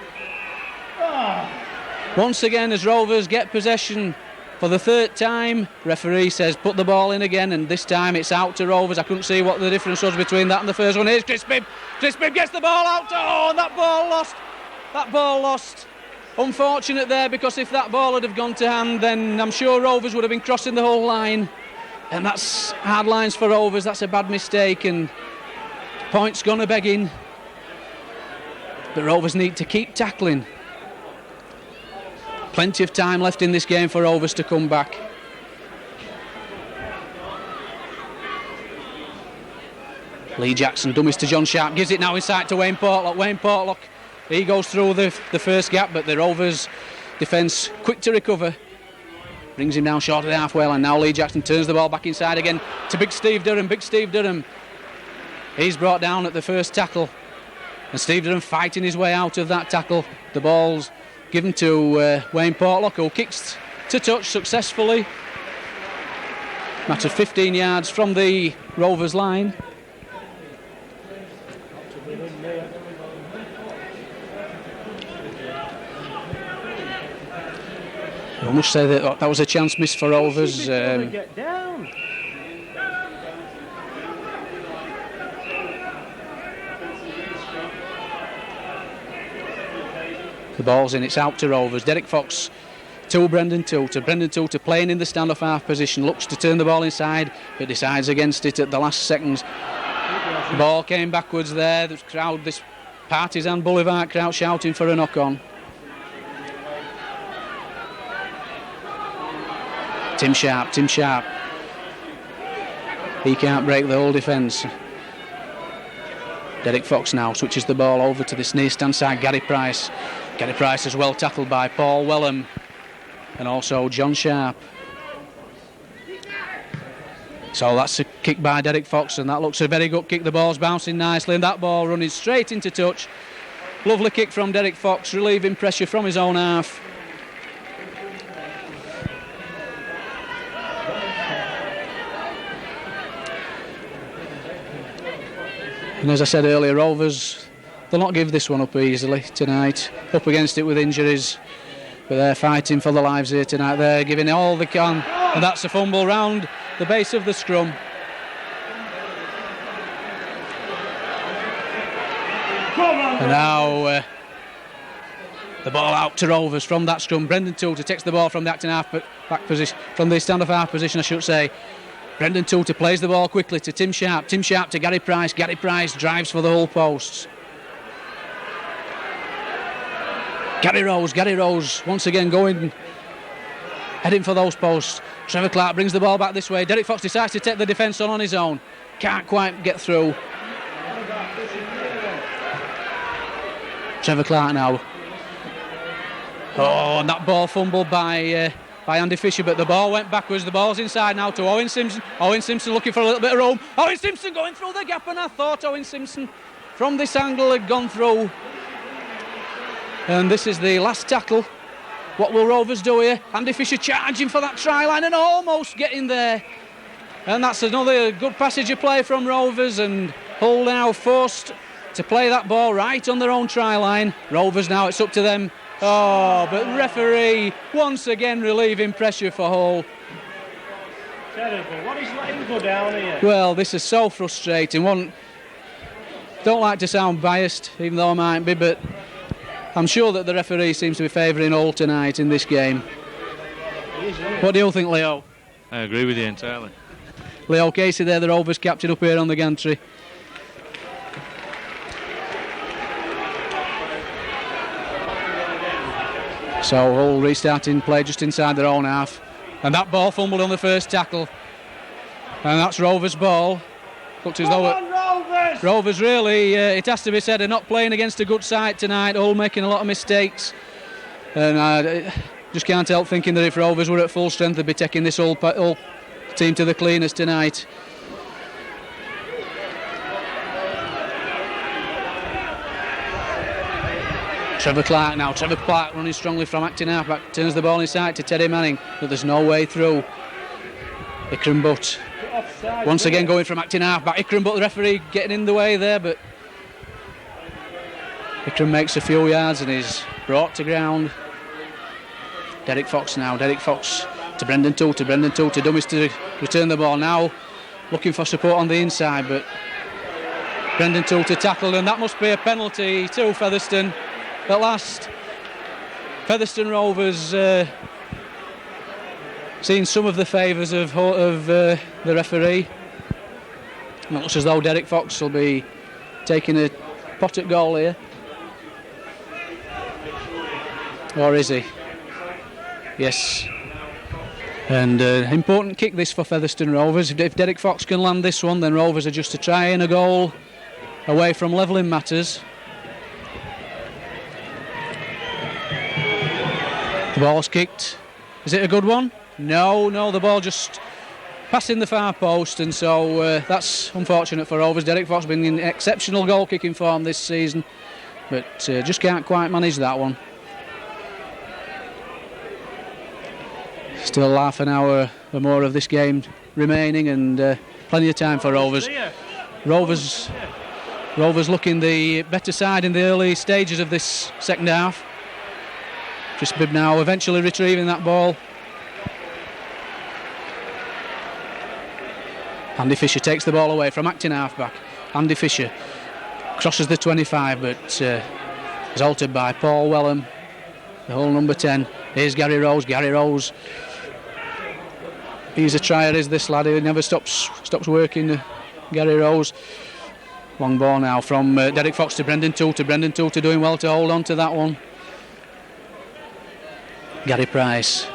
Once again, as Rovers get possession for the third time, referee says put the ball in again, and this time it's out to Rovers. I couldn't see what the difference was between that and the first one. Here's Chris Bibb. Chris Bibb gets the ball out. Oh, and that ball lost. That ball lost. Unfortunate there, because if that ball had have gone to hand, then I'm sure Rovers would have been crossing the whole line. And that's hard lines for Rovers. That's a bad mistake, and points gone a begging. But Rovers need to keep tackling. Plenty of time left in this game for Rovers to come back. Lee Jackson dummies to John Sharp, gives it now inside to Wayne Portlock. Wayne Portlock, he goes through the first gap, but the Rovers defence quick to recover. Brings him down short of the halfway line. Now Lee Jackson turns the ball back inside again to Big Steve Durham. Big Steve Durham, he's brought down at the first tackle, and Steve Durham fighting his way out of that tackle. The ball's given to Wayne Portlock, who kicks to touch successfully. Matter of 15 yards from the Rovers line. I must say that was a chance missed for Rovers. Get down. The ball's in, it's out to Rovers. Derek Fox to Brendan Tudor. Brendan Tudor playing in the standoff half position, looks to turn the ball inside, but decides against it at the last seconds. The ball came backwards there. The crowd, this Partisan Boulevard crowd shouting for a knock-on. Tim Sharp. He can't break the whole defence. Derek Fox now switches the ball over to this near stand side, Gary Price. Gary Price is well tackled by Paul Wellham and also John Sharp. So that's a kick by Derek Fox, and that looks a very good kick. The ball's bouncing nicely, and that ball running straight into touch. Lovely kick from Derek Fox, relieving pressure from his own half. And as I said earlier, Rovers, they'll not give this one up easily tonight. Up against it with injuries, but they're fighting for their lives here tonight. They're giving it all they can, and that's a fumble round the base of the scrum. And now the ball out to Rovers from that scrum. Brendan Toolter takes the ball from the acting half back position, from the stand-off half position, I should say. Brendan Toolter plays the ball quickly to Tim Sharp. Tim Sharp to Gary Price. Gary Price drives for the whole posts. Gary Rose once again going, heading for those posts. Trevor Clark brings the ball back this way. Derek Fox decides to take the defence on his own. Can't quite get through. Trevor Clark now. Oh, and that ball fumbled by Andy Fisher, but the ball went backwards. The ball's inside now to Owen Simpson. Owen Simpson looking for a little bit of room. Owen Simpson going through the gap, and I thought Owen Simpson from this angle had gone through. And this is the last tackle. What will Rovers do here? Andy Fisher charging for that try line and almost getting there. And that's another good passage of play from Rovers, and Hull now forced to play that ball right on their own try line. Rovers now, it's up to them. Oh, but referee once again relieving pressure for Hull. Terrible. What is letting him go down here? Well, this is so frustrating. Don't like to sound biased, even though I might be, but I'm sure that the referee seems to be favouring Hull tonight in this game. What do you think, Leo? I agree with you entirely. Leo Casey there, the Rovers captain up here on the gantry. So Hull restarting play just inside their own half. And that ball fumbled on the first tackle. And that's Rovers' ball. Looks as though Rovers really, it has to be said, are not playing against a good side tonight. Hull making a lot of mistakes. And I just can't help thinking that if Rovers were at full strength, they'd be taking this Hull team to the cleaners tonight. Trevor Clark now. Trevor Clark running strongly from acting half-back. Turns the ball inside to Teddy Manning, but there's no way through. Ikram Butt once again going from acting half-back. Ikram Butt, the referee, getting in the way there, but Ikram makes a few yards and is brought to ground. Derek Fox now. Derek Fox to Brendan Toolter. Brendan Toolter dummies to return the ball now. Looking for support on the inside, but Brendan Toolter tackled, and that must be a penalty to Featherstone. At last, Featherstone Rovers seeing some of the favours of the referee. It looks as though Derek Fox will be taking a pot at goal here. Or is he? Yes. And important kick this for Featherstone Rovers. If Derek Fox can land this one, then Rovers are just to try in a goal away from levelling matters. The ball's kicked. Is it a good one? No, the ball just passing the far post, and so that's unfortunate for Rovers. Derek Fox been in exceptional goal kicking form this season, but just can't quite manage that one. Still half an hour or more of this game remaining, and plenty of time for Rovers. Rovers looking the better side in the early stages of this second half. Chris Bibb now eventually retrieving that ball. Andy Fisher takes the ball away from acting half-back. Andy Fisher crosses the 25, but is altered by Paul Wellham, the Hull number 10. Here's Gary Rose. Gary Rose, he's a trier, is this lad. He never stops working. Gary Rose. Long ball now from Derek Fox to Brendan Toolter. Brendan Toolter doing well to hold on to that one. Gary Price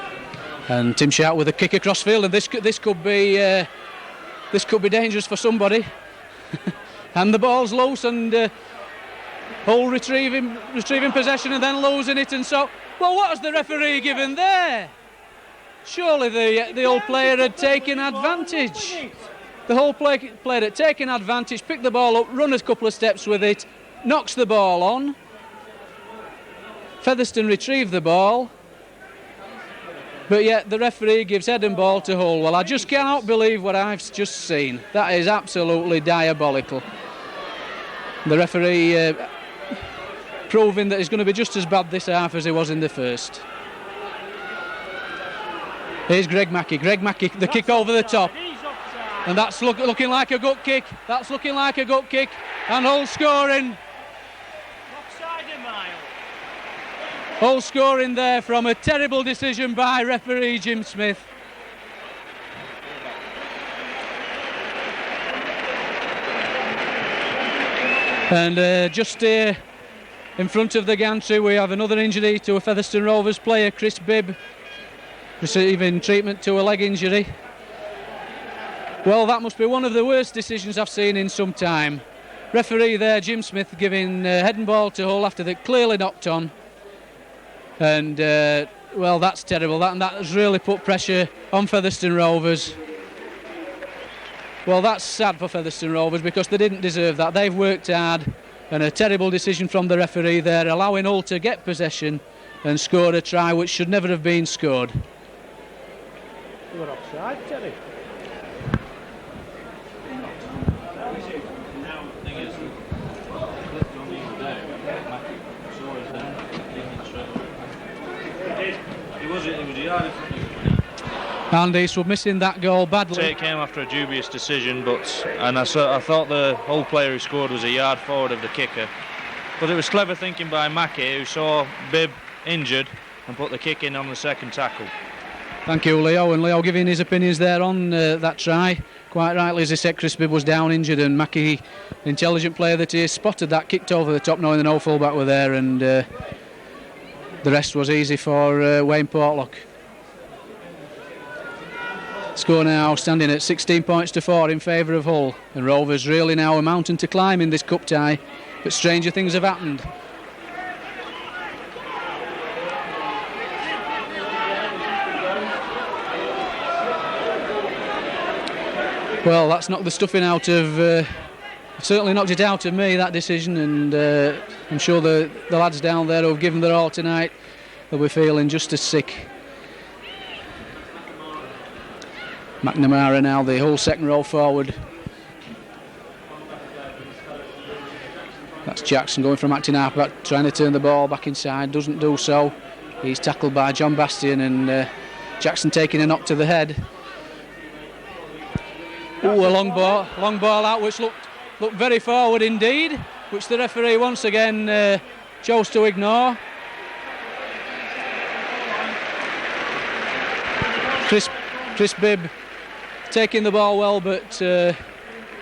and Tim Sharp with a kick across field, and this could be dangerous for somebody. And the ball's loose, and Hull retrieving possession and then losing it, and so what has the referee given there? Surely the Hull player had taken advantage. The Hull player had taken advantage, picked the ball up, run a couple of steps with it, knocks the ball on. Featherstone retrieve the ball, but yet the referee gives head and ball to Hull. Well, I just cannot believe what I've just seen. That is absolutely diabolical. The referee proving that he's going to be just as bad this half as he was in the first. Here's Greg Mackey. Greg Mackey, the kick over the top. And that's looking like a gut kick. That's looking like a gut kick. And Hull scoring. Hull scoring there from a terrible decision by referee Jim Smith. And just here in front of the gantry we have another injury to a Featherstone Rovers player, Chris Bibb, receiving treatment to a leg injury. Well, that must be one of the worst decisions I've seen in some time. Referee there, Jim Smith, giving head and ball to Hull after they clearly knocked on. And, well, that's terrible. That has really put pressure on Featherstone Rovers. Well, that's sad for Featherstone Rovers because they didn't deserve that. They've worked hard, and a terrible decision from the referee there, allowing Hull to get possession and score a try which should never have been scored. You were offside, Terry. And Eastwood missing that goal badly. It came after a dubious decision, and I thought the whole player who scored was a yard forward of the kicker. But it was clever thinking by Mackey, who saw Bibb injured and put the kick in on the second tackle. Thank you, Leo. And Leo giving his opinions there on that try. Quite rightly, as he said, Chris Bibb was down injured, and Mackey, intelligent player that he is, spotted that, kicked over the top knowing the no fullback were there, and the rest was easy for Wayne Portlock. Score now standing at 16 points to 4 in favour of Hull, and Rovers really now a mountain to climb in this cup tie, but stranger things have happened. Well, that's knocked the stuffing out of, certainly knocked it out of me, that decision, and I'm sure the lads down there who have given their all tonight, they'll be feeling just as sick. McNamara now, the whole second row forward. That's Jackson going from acting halfback, trying to turn the ball back inside, doesn't do so. He's tackled by John Bastian, and Jackson taking a knock to the head. Ooh, a long ball out, which looked very forward indeed, which the referee once again chose to ignore. Chris Bibb taking the ball well, but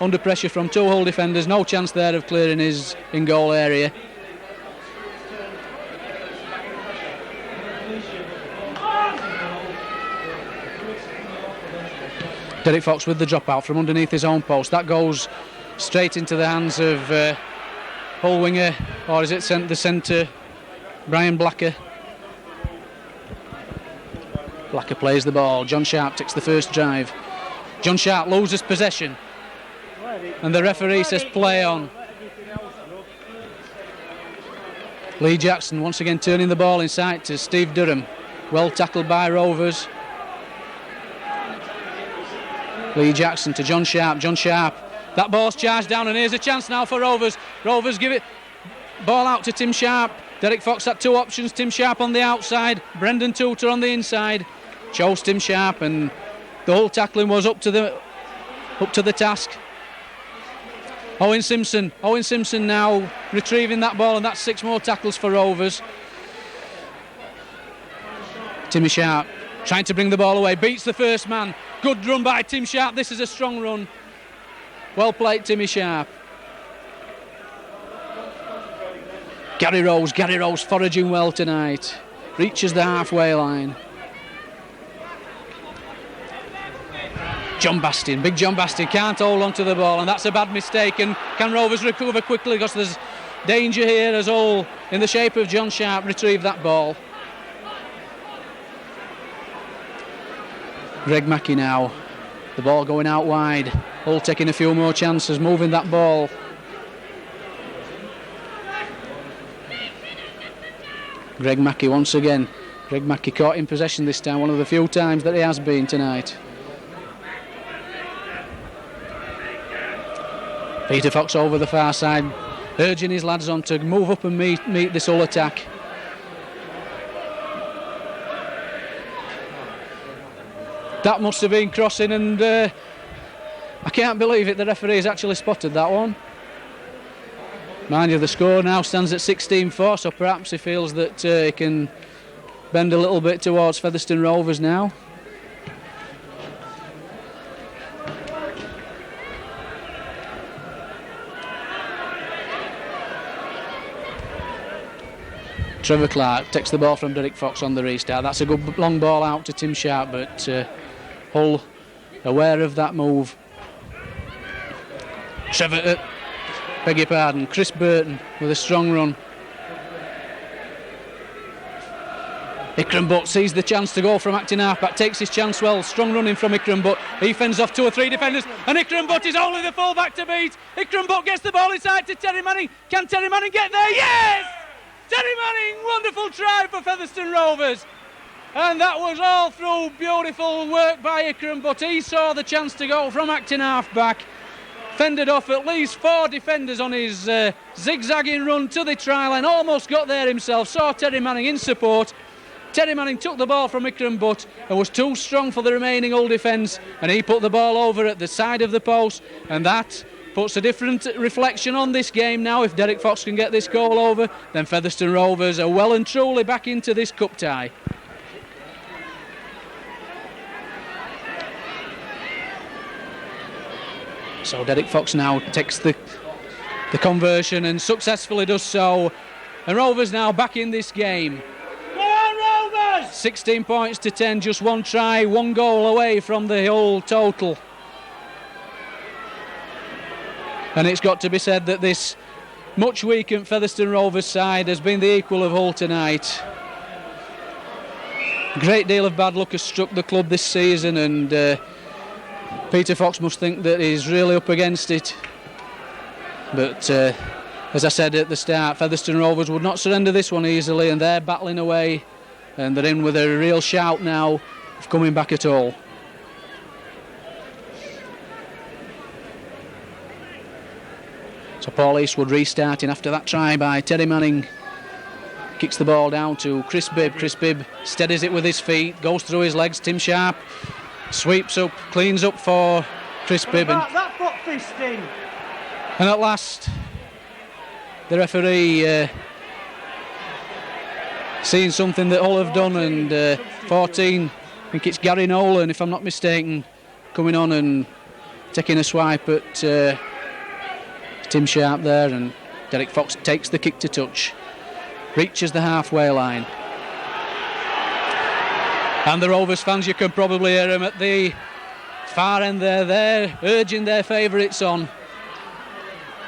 under pressure from two Hull defenders. No chance there of clearing his in-goal area. Derek Fox with the dropout from underneath his own post. That goes straight into the hands of Hull winger, or is it the centre, Brian Blacker. Blacker plays the ball. John Sharp takes the first drive. John Sharp loses possession, and the referee says play on. Lee Jackson once again turning the ball inside to Steve Durham. Well tackled by Rovers. Lee Jackson to John Sharp. John Sharp. That ball's charged down, and here's a chance now for Rovers. Rovers give it. Ball out to Tim Sharp. Derek Fox had two options. Tim Sharp on the outside. Brendan Tudor on the inside. Chose Tim Sharp, and the whole tackling was up to the task. Owen Simpson now retrieving that ball, and that's 6 more tackles for Rovers. Timmy Sharp trying to bring the ball away, beats the first man. Good run by Tim Sharp. This is a strong run. Well played, Timmy Sharp. Gary Rose foraging well tonight. Reaches the halfway line. John Bastian, big John Bastian, can't hold on to the ball, and that's a bad mistake. And can Rovers recover quickly, because there's danger here as Hull, in the shape of John Sharp, retrieve that ball. Greg Mackey now, the ball going out wide. Hull taking a few more chances, moving that ball. Greg Mackey once again. Greg Mackey caught in possession this time, one of the few times that he has been tonight. Peter Fox over the far side, urging his lads on to move up and meet this Hull attack. That must have been crossing, and I can't believe it, the referee's actually spotted that one. Mind you, the score now stands at 16-4, so perhaps he feels that he can bend a little bit towards Featherstone Rovers now. Trevor Clark takes the ball from Derek Fox on the restart. That's a good long ball out to Tim Sharp, but Hull aware of that move. Beg your pardon, Chris Burton with a strong run. Ikram Butt sees the chance to go from acting half-back, takes his chance well. Strong running from Ikram Butt. He fends off 2 or 3 defenders, and Ikram Butt is only the full-back to beat. Ikram Butt gets the ball inside to Terry Manning. Can Terry Manning get there? Yes! Terry Manning, wonderful try for Featherstone Rovers. And that was all through beautiful work by Ikram Butt. He saw the chance to go from acting half-back. Fended off at least 4 defenders on his zigzagging run to the try line. Almost got there himself. Saw Terry Manning in support. Terry Manning took the ball from Ikram Butt and was too strong for the remaining Hull defence, and he put the ball over at the side of the post, and that puts a different reflection on this game now. If Derek Fox can get this goal over, then Featherstone Rovers are well and truly back into this cup tie. So Derek Fox now takes the conversion and successfully does so, and Rovers now back in this game. 16 points to 10, just 1 try, 1 goal away from the Hull total. And it's got to be said that this much weakened Featherstone Rovers side has been the equal of Hull tonight. A great deal of bad luck has struck the club this season, and Peter Fox must think that he's really up against it. But as I said at the start, Featherstone Rovers would not surrender this one easily, and they're battling away, and they're in with a real shout now of coming back at all. So Paul Eastwood restarting after that try by Terry Manning. Kicks the ball down to Chris Bibb. Chris Bibb steadies it with his feet, goes through his legs. Tim Sharp sweeps up, cleans up for Chris Bibb. And at last, the referee seeing something that Hull have done, and 14, I think it's Gary Nolan, if I'm not mistaken, coming on and taking a swipe at Tim Sharp there, and Derek Fox takes the kick to touch, reaches the halfway line. And the Rovers fans, you can probably hear them at the far end there, they're urging their favourites on.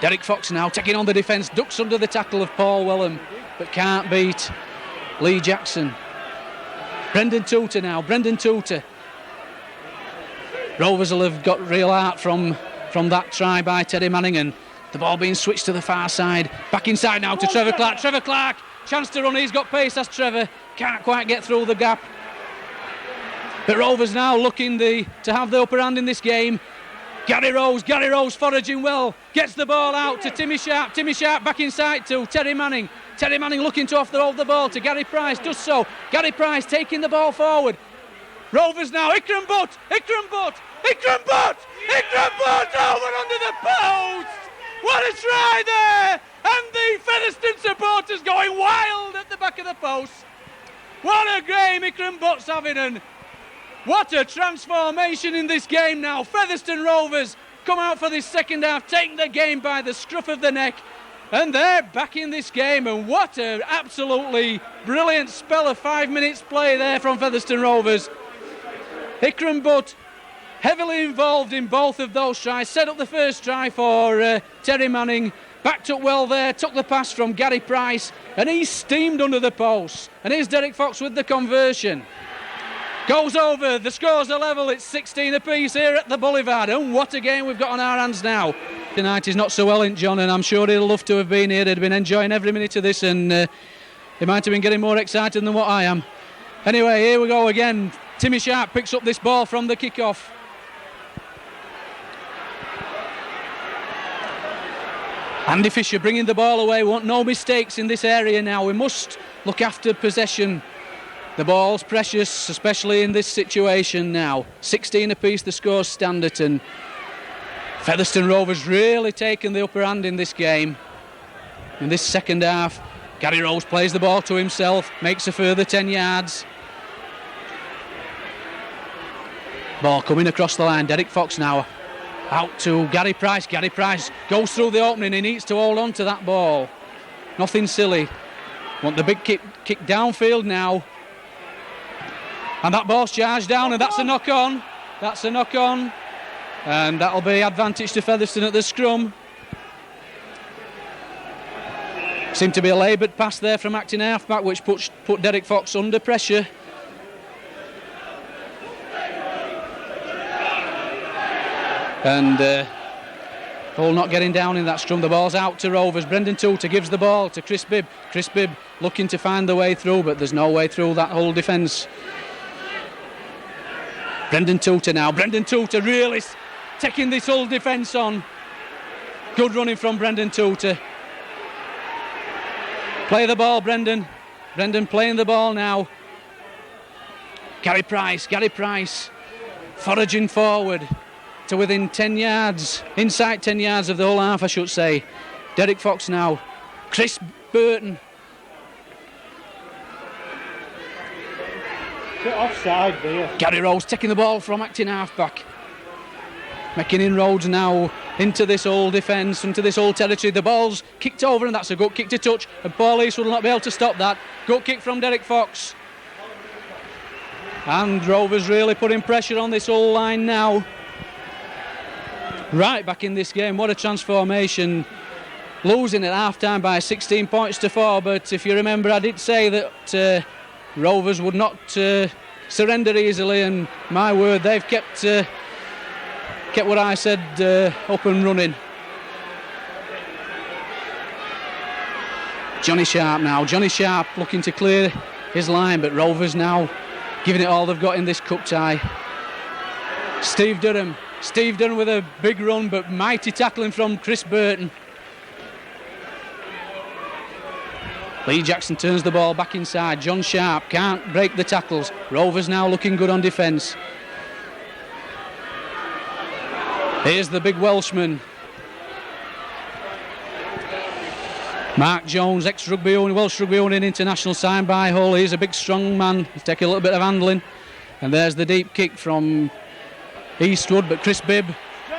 Derek Fox now taking on the defence, ducks under the tackle of Paul Wellham, but can't beat Lee Jackson. Brendan Tutor now, Brendan Tutor. Rovers will have got real art from that try by Terry Manning, and the ball being switched to the far side. Back inside now to Trevor Clark. Trevor Clark, chance to run, he's got pace, that's Trevor. Can't quite get through the gap. But Rovers now looking to have the upper hand in this game. Gary Rose foraging well, gets the ball out to Timmy Sharp. Timmy Sharp back inside to Terry Manning. Terry Manning looking to offload the ball to Gary Price, does so. Gary Price taking the ball forward. Rovers now, Ikram Butt over under the post. What a try there! And the Featherstone supporters going wild at the back of the post. What a game Ikram Butt's having, and what a transformation in this game now. Featherstone Rovers come out for this second half, taking the game by the scruff of the neck, and they're back in this game, and what an absolutely brilliant spell of 5 minutes play there from Featherstone Rovers. Ikram Butt heavily involved in both of those tries, set up the first try for Terry Manning, backed up well there, took the pass from Gary Price, and he steamed under the post. And here's Derek Fox with the conversion. Goes over, the scores are level, it's 16 apiece here at the Boulevard, and what a game we've got on our hands now. Tonight is not so well in John, and I'm sure he'll love to have been here. He'd been enjoying every minute of this, and he might have been getting more excited than what I am. Anyway, here we go again. Timmy Sharp picks up this ball from the kick-off. Andy Fisher bringing the ball away. Want no mistakes in this area now. We must look after possession. The ball's precious, especially in this situation now. 16 apiece the scores stand at, and Featherstone Rovers really taken the upper hand in this game. In this second half, Gary Rose plays the ball to himself, makes a further 10 yards. Ball coming across the line. Derek Fox now out to Gary Price. Gary Price goes through the opening. He needs to hold on to that ball. Nothing silly. Want the big kick downfield now. And that ball's charged down, and that's a knock on. That's a knock on. And that'll be advantage to Featherstone at the scrum. Seemed to be a laboured pass there from acting halfback, which put Derek Fox under pressure. And Hull not getting down in that scrum. The ball's out to Rovers. Brendan Tutor gives the ball to Chris Bibb. Chris Bibb looking to find the way through, but there's no way through that whole defence. Brendan Tutor now. Brendan Tutor really taking this whole defence on. Good running from Brendan Tutor. Play the ball, Brendan. Brendan playing the ball now. Gary Price. Foraging forward to within 10 yards. Inside 10 yards of the whole half, I should say. Derek Fox now. Chris Burton. Offside there. Gary Rose taking the ball from acting halfback. Making inroads now into this whole defence, into this whole territory. The ball's kicked over, and that's a good kick to touch. And Paul East will not be able to stop that. Good kick from Derek Fox. And Rovers really putting pressure on this whole line now. Right back in this game. What a transformation. Losing at half-time by 16 points to 4. But if you remember, I did say that Rovers would not surrender easily, and my word, they've kept what I said up and running. Johnny Sharp now. Johnny Sharp looking to clear his line, but Rovers now giving it all they've got in this cup tie. Steve Durham with a big run, but mighty tackling from Chris Burton. Lee Jackson turns the ball back inside. John Sharp can't break the tackles. Rovers now looking good on defence. Here's the big Welshman. Mark Jones, ex-rugby union, Welsh Rugby Union international, signed by Hull. He's a big strong man. He's taking a little bit of handling. And there's the deep kick from Eastwood, but Chris Bibb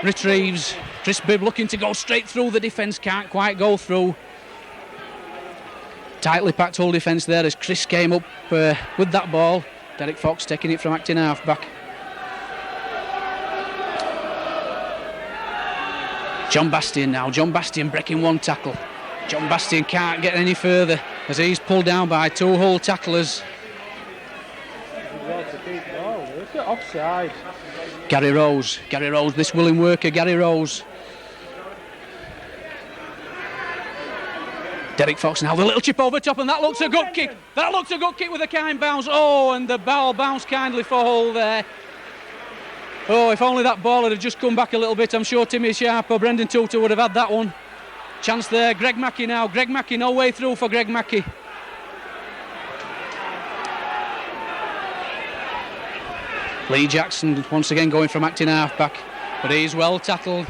retrieves. Chris Bibb looking to go straight through the defence, can't quite go through. Tightly packed whole defence there as Chris came up with that ball. Derek Fox taking it from acting halfback. John Bastian now. John Bastian breaking one tackle. John Bastian can't get any further as he's pulled down by two Hull tacklers. Offside. Gary Rose, this willing worker, Gary Rose. Derek Fox now, the little chip over top, and that looks a good kick. That looks a good kick with a kind bounce. Oh, and the ball bounced kindly for Hull there. Oh, if only that ball had just come back a little bit, I'm sure Timmy Sharp or Brendan Tutor would have had that one. Chance there, Greg Mackey now. Greg Mackey, no way through for Greg Mackey. Lee Jackson once again going from acting halfback, but he's well tackled.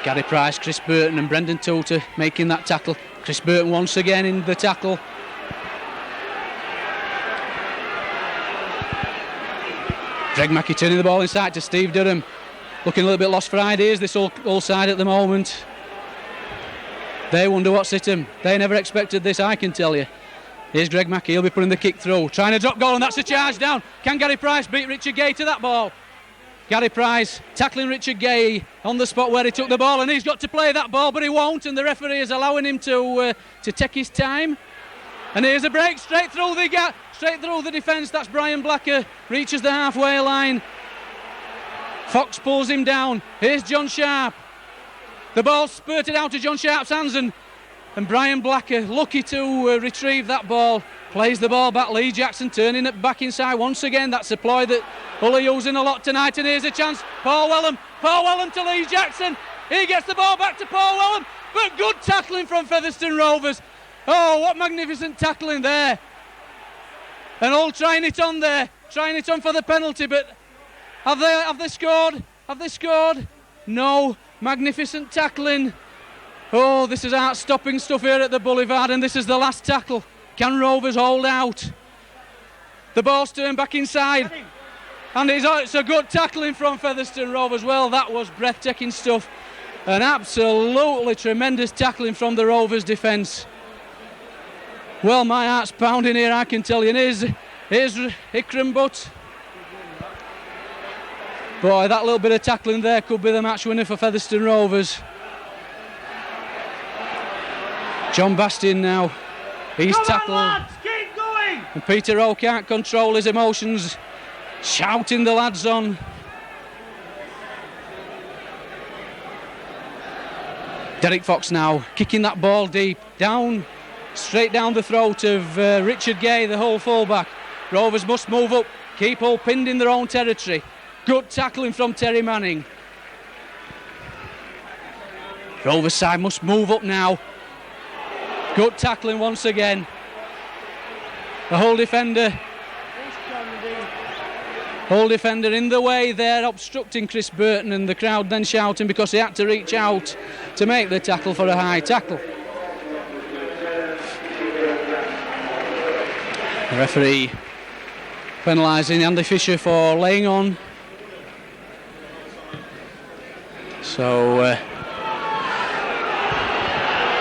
Gary Price, Chris Burton and Brendan Tutor making that tackle. Chris Burton once again in the tackle. Greg Mackey turning the ball inside to Steve Durham. Looking a little bit lost for ideas, this whole side at the moment. They wonder what's hit him. They never expected this, I can tell you. Here's Greg Mackey, he'll be putting the kick through. Trying to drop goal, and that's a charge down. Can Gary Price beat Richard Gay to that ball? Gary Price tackling Richard Gay on the spot where he took the ball, and he's got to play that ball, but he won't, and the referee is allowing him to take his time. And here's a break straight through the gap, straight through the defence. That's Brian Blacker, reaches the halfway line. Fox pulls him down. Here's John Sharp. The ball spurted out to John Sharp's hands, and Brian Blacker, lucky to retrieve that ball, plays the ball back. Lee Jackson turning it back inside once again. That's a ploy that Hull are using a lot tonight, and here's a chance. Paul Wellham Paul Wellham to Lee Jackson. He gets the ball back to Paul Wellham, but good tackling from Featherstone Rovers. Oh, what magnificent tackling there. And all trying it on there, trying it on for the penalty, but have they scored? Have they scored? No. Magnificent tackling. Oh, this is heart-stopping stuff here at the Boulevard, and this is the last tackle. Can Rovers hold out? The ball's turned back inside, and it's a good tackling from Featherstone Rovers. Well, that was breathtaking stuff. An absolutely tremendous tackling from the Rovers defence. Well, my heart's pounding here, I can tell you. And here's Ikram Butt. Boy, that little bit of tackling there could be the match winner for Featherstone Rovers. John Bastian now. He's tackled. Lads, keep going! And Peter Rowe can't control his emotions, shouting the lads on. Derek Fox now kicking that ball deep, down, straight down the throat of Richard Gay, the whole fullback. Rovers must move up, keep all pinned in their own territory. Good tackling from Terry Manning. Rovers side must move up now. Good tackling once again. The whole defender in the way there, obstructing Chris Burton, and the crowd then shouting because he had to reach out to make the tackle for a high tackle. The referee penalising Andy Fisher for laying on. So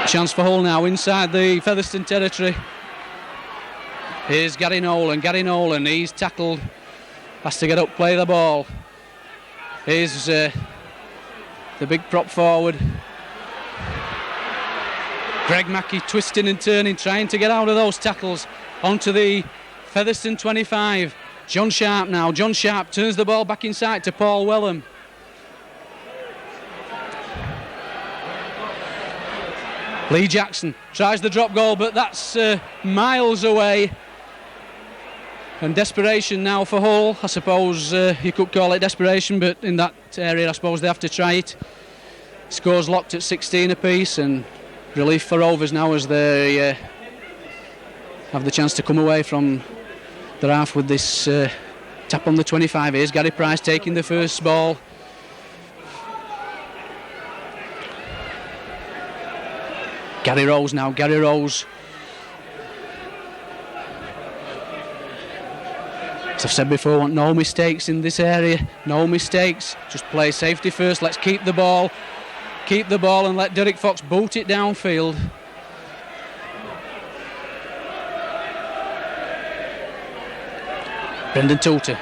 chance for Hull now inside the Featherstone territory. Here's Gary Nolan, he's tackled, has to get up, play the ball. Here's the big prop forward. Greg Mackey twisting and turning, trying to get out of those tackles onto the Featherstone 25. John Sharp now, John Sharp turns the ball back inside to Paul Wellham. Lee Jackson tries the drop goal, but that's miles away. And desperation now for Hull. I suppose you could call it desperation, but in that area I suppose they have to try it. Scores locked at 16 apiece, and relief for Rovers now as they have the chance to come away from their half with this tap on the 25. Here's Gary Price taking the first ball. Gary Rose now, Gary Rose. As I've said before, I want no mistakes in this area, no mistakes. Just play safety first, let's keep the ball and let Derek Fox boot it downfield. Brendan Tutor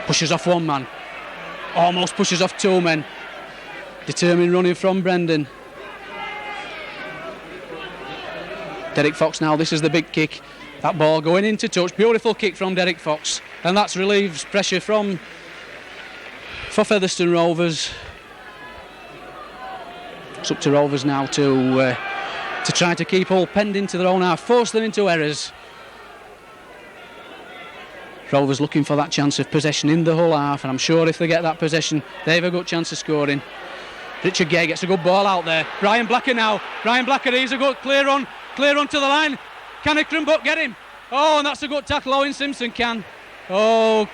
pushes off one man, almost pushes off two men. Determined running from Brendan. Derek Fox now, this is the big kick. That ball going into touch, beautiful kick from Derek Fox, and that relieves pressure for Featherstone Rovers. It's up to Rovers now to try to keep all penned into their own half, force them into errors. Rovers looking for that chance of possession in the Hull half, and I'm sure if they get that possession, they have a good chance of scoring. Richard Gay gets a good ball out there. Brian Blacker now. Brian Blacker, he's a good clear run to the line. Can Ikram Butt get him? Oh, and that's a good tackle. Owen Simpson can. Oh,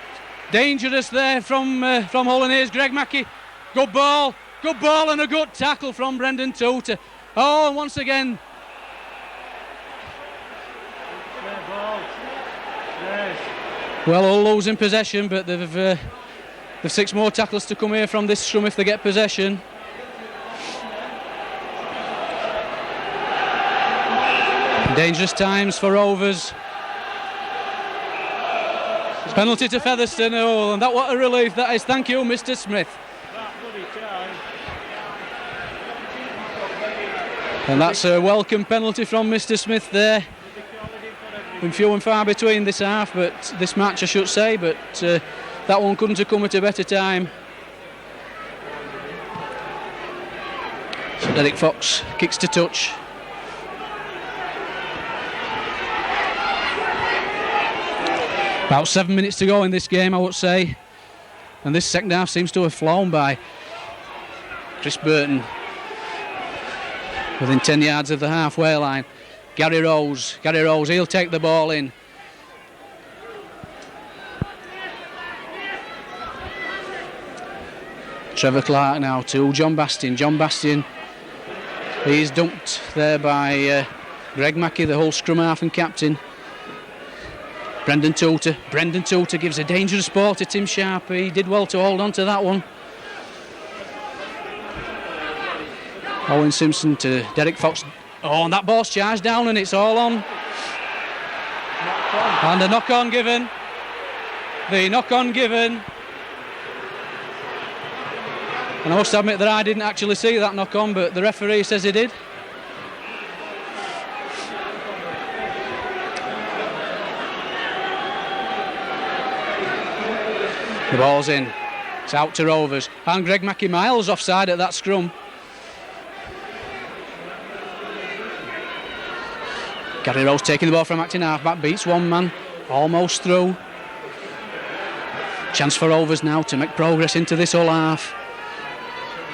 dangerous there from Hull, and here's Greg Mackey. Good ball, and a good tackle from Brendan Tutor. Oh, and once again. Well, Hull losing possession, but they've 6 more tackles to come here from this scrum if they get possession. Dangerous times for Rovers. Penalty to Featherstone. Oh, and what a relief that is. Thank you, Mr. Smith. And that's a welcome penalty from Mr. Smith there. Been few and far between this half, but this match I should say, but that one couldn't have come at a better time. So Derek Fox kicks to touch. About 7 minutes to go in this game, I would say, and this second half seems to have flown by. Chris Burton within 10 yards of the halfway line. Gary Rose, he'll take the ball in. Trevor Clark now to John Bastian. He's dumped there by Greg Mackey, the whole scrum half and captain. Brendan Tutor gives a dangerous ball to Tim Sharp. He did well to hold on to that one. Owen Simpson to Derek Fox. Oh, and that ball's charged down and it's all on. And a knock-on given. The knock-on given. And I must admit that I didn't actually see that knock-on, but the referee says he did. The ball's in. It's out to Rovers. And Greg Mackey miles offside at that scrum. Gary Rose taking the ball from acting half-back, beats one man, almost through. Chance for Rovers now to make progress into this whole half.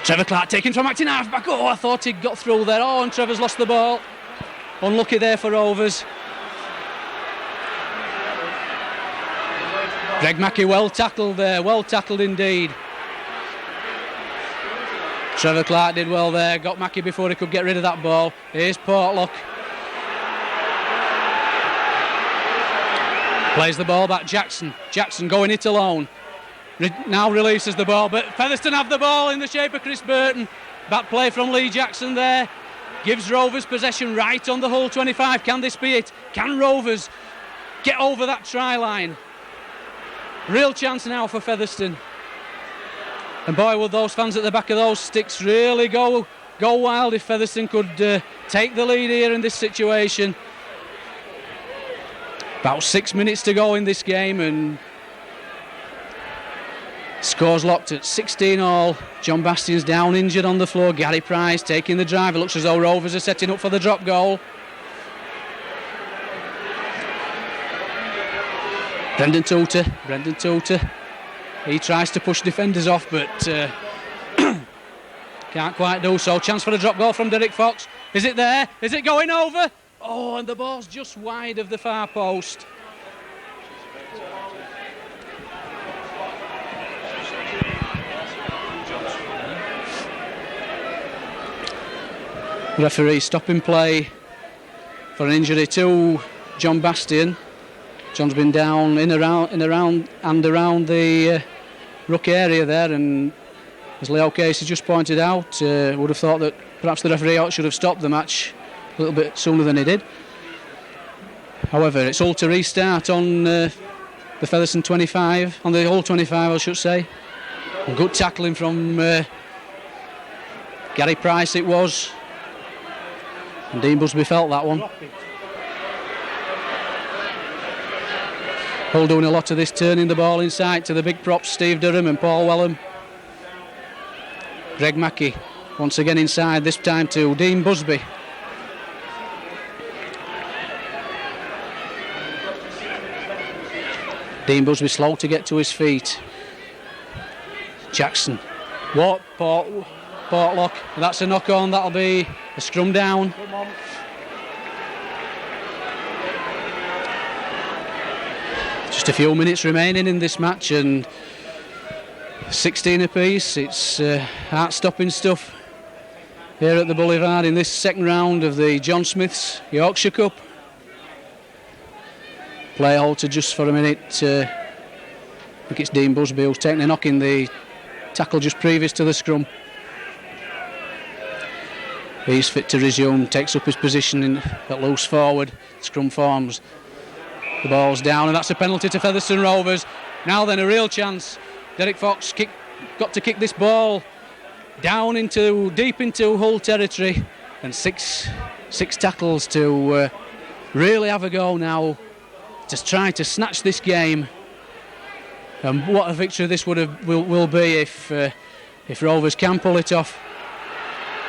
Trevor Clark taking from acting half-back. Oh, I thought he'd got through there. Oh, and Trevor's lost the ball. Unlucky there for Rovers. Greg Mackey well tackled there, well tackled indeed. Trevor Clark did well there, got Mackey before he could get rid of that ball. Here's Portlock. Plays the ball back, Jackson going it alone. Now releases the ball, but Featherstone have the ball in the shape of Chris Burton. Back play from Lee Jackson there. Gives Rovers possession right on the Hull 25. Can this be it? Can Rovers get over that try line? Real chance now for Featherstone. And boy, would those fans at the back of those sticks really go wild if Featherstone could take the lead here in this situation. About 6 minutes to go in this game and scores locked at 16-all. John Bastian's down injured on the floor. Gary Price taking the drive. It looks as though Rovers are setting up for the drop goal. Brendan Tutor. He tries to push defenders off, but can't quite do so. Chance for a drop goal from Derek Fox. Is it there? Is it going over? Oh, and the ball's just wide of the far post. Referee stopping play for an injury to John Bastian. John's been down in around the ruck area there, and as Leo Casey just pointed out, would have thought that perhaps the referee should have stopped the match a little bit sooner than he did. However, it's all to restart on the Featherstone 25, on the Hull 25 I should say. And good tackling from Gary Price it was. And Dean Busby felt that one. Hull doing a lot of this, turning the ball inside to the big props, Steve Durham and Paul Wellham. Greg Mackey once again inside, this time to Dean Busby. Dean Busby slow to get to his feet. Jackson. Portlock. That's a knock on. That'll be a scrum down. Just a few minutes remaining in this match and 16 apiece. It's heart-stopping stuff here at the Boulevard in this second round of the John Smith's Yorkshire Cup. Play halted just for a minute. I think it's Dean Busby who's taking a knock in the tackle just previous to the scrum. He's fit to resume, takes up his position at loose forward. Scrum forms. The ball's down and that's a penalty to Featherstone Rovers. Now then, a real chance. Derek Fox got to kick this ball down deep into Hull territory, and six tackles to really have a go now to try to snatch this game. And what a victory this will be if Rovers can pull it off.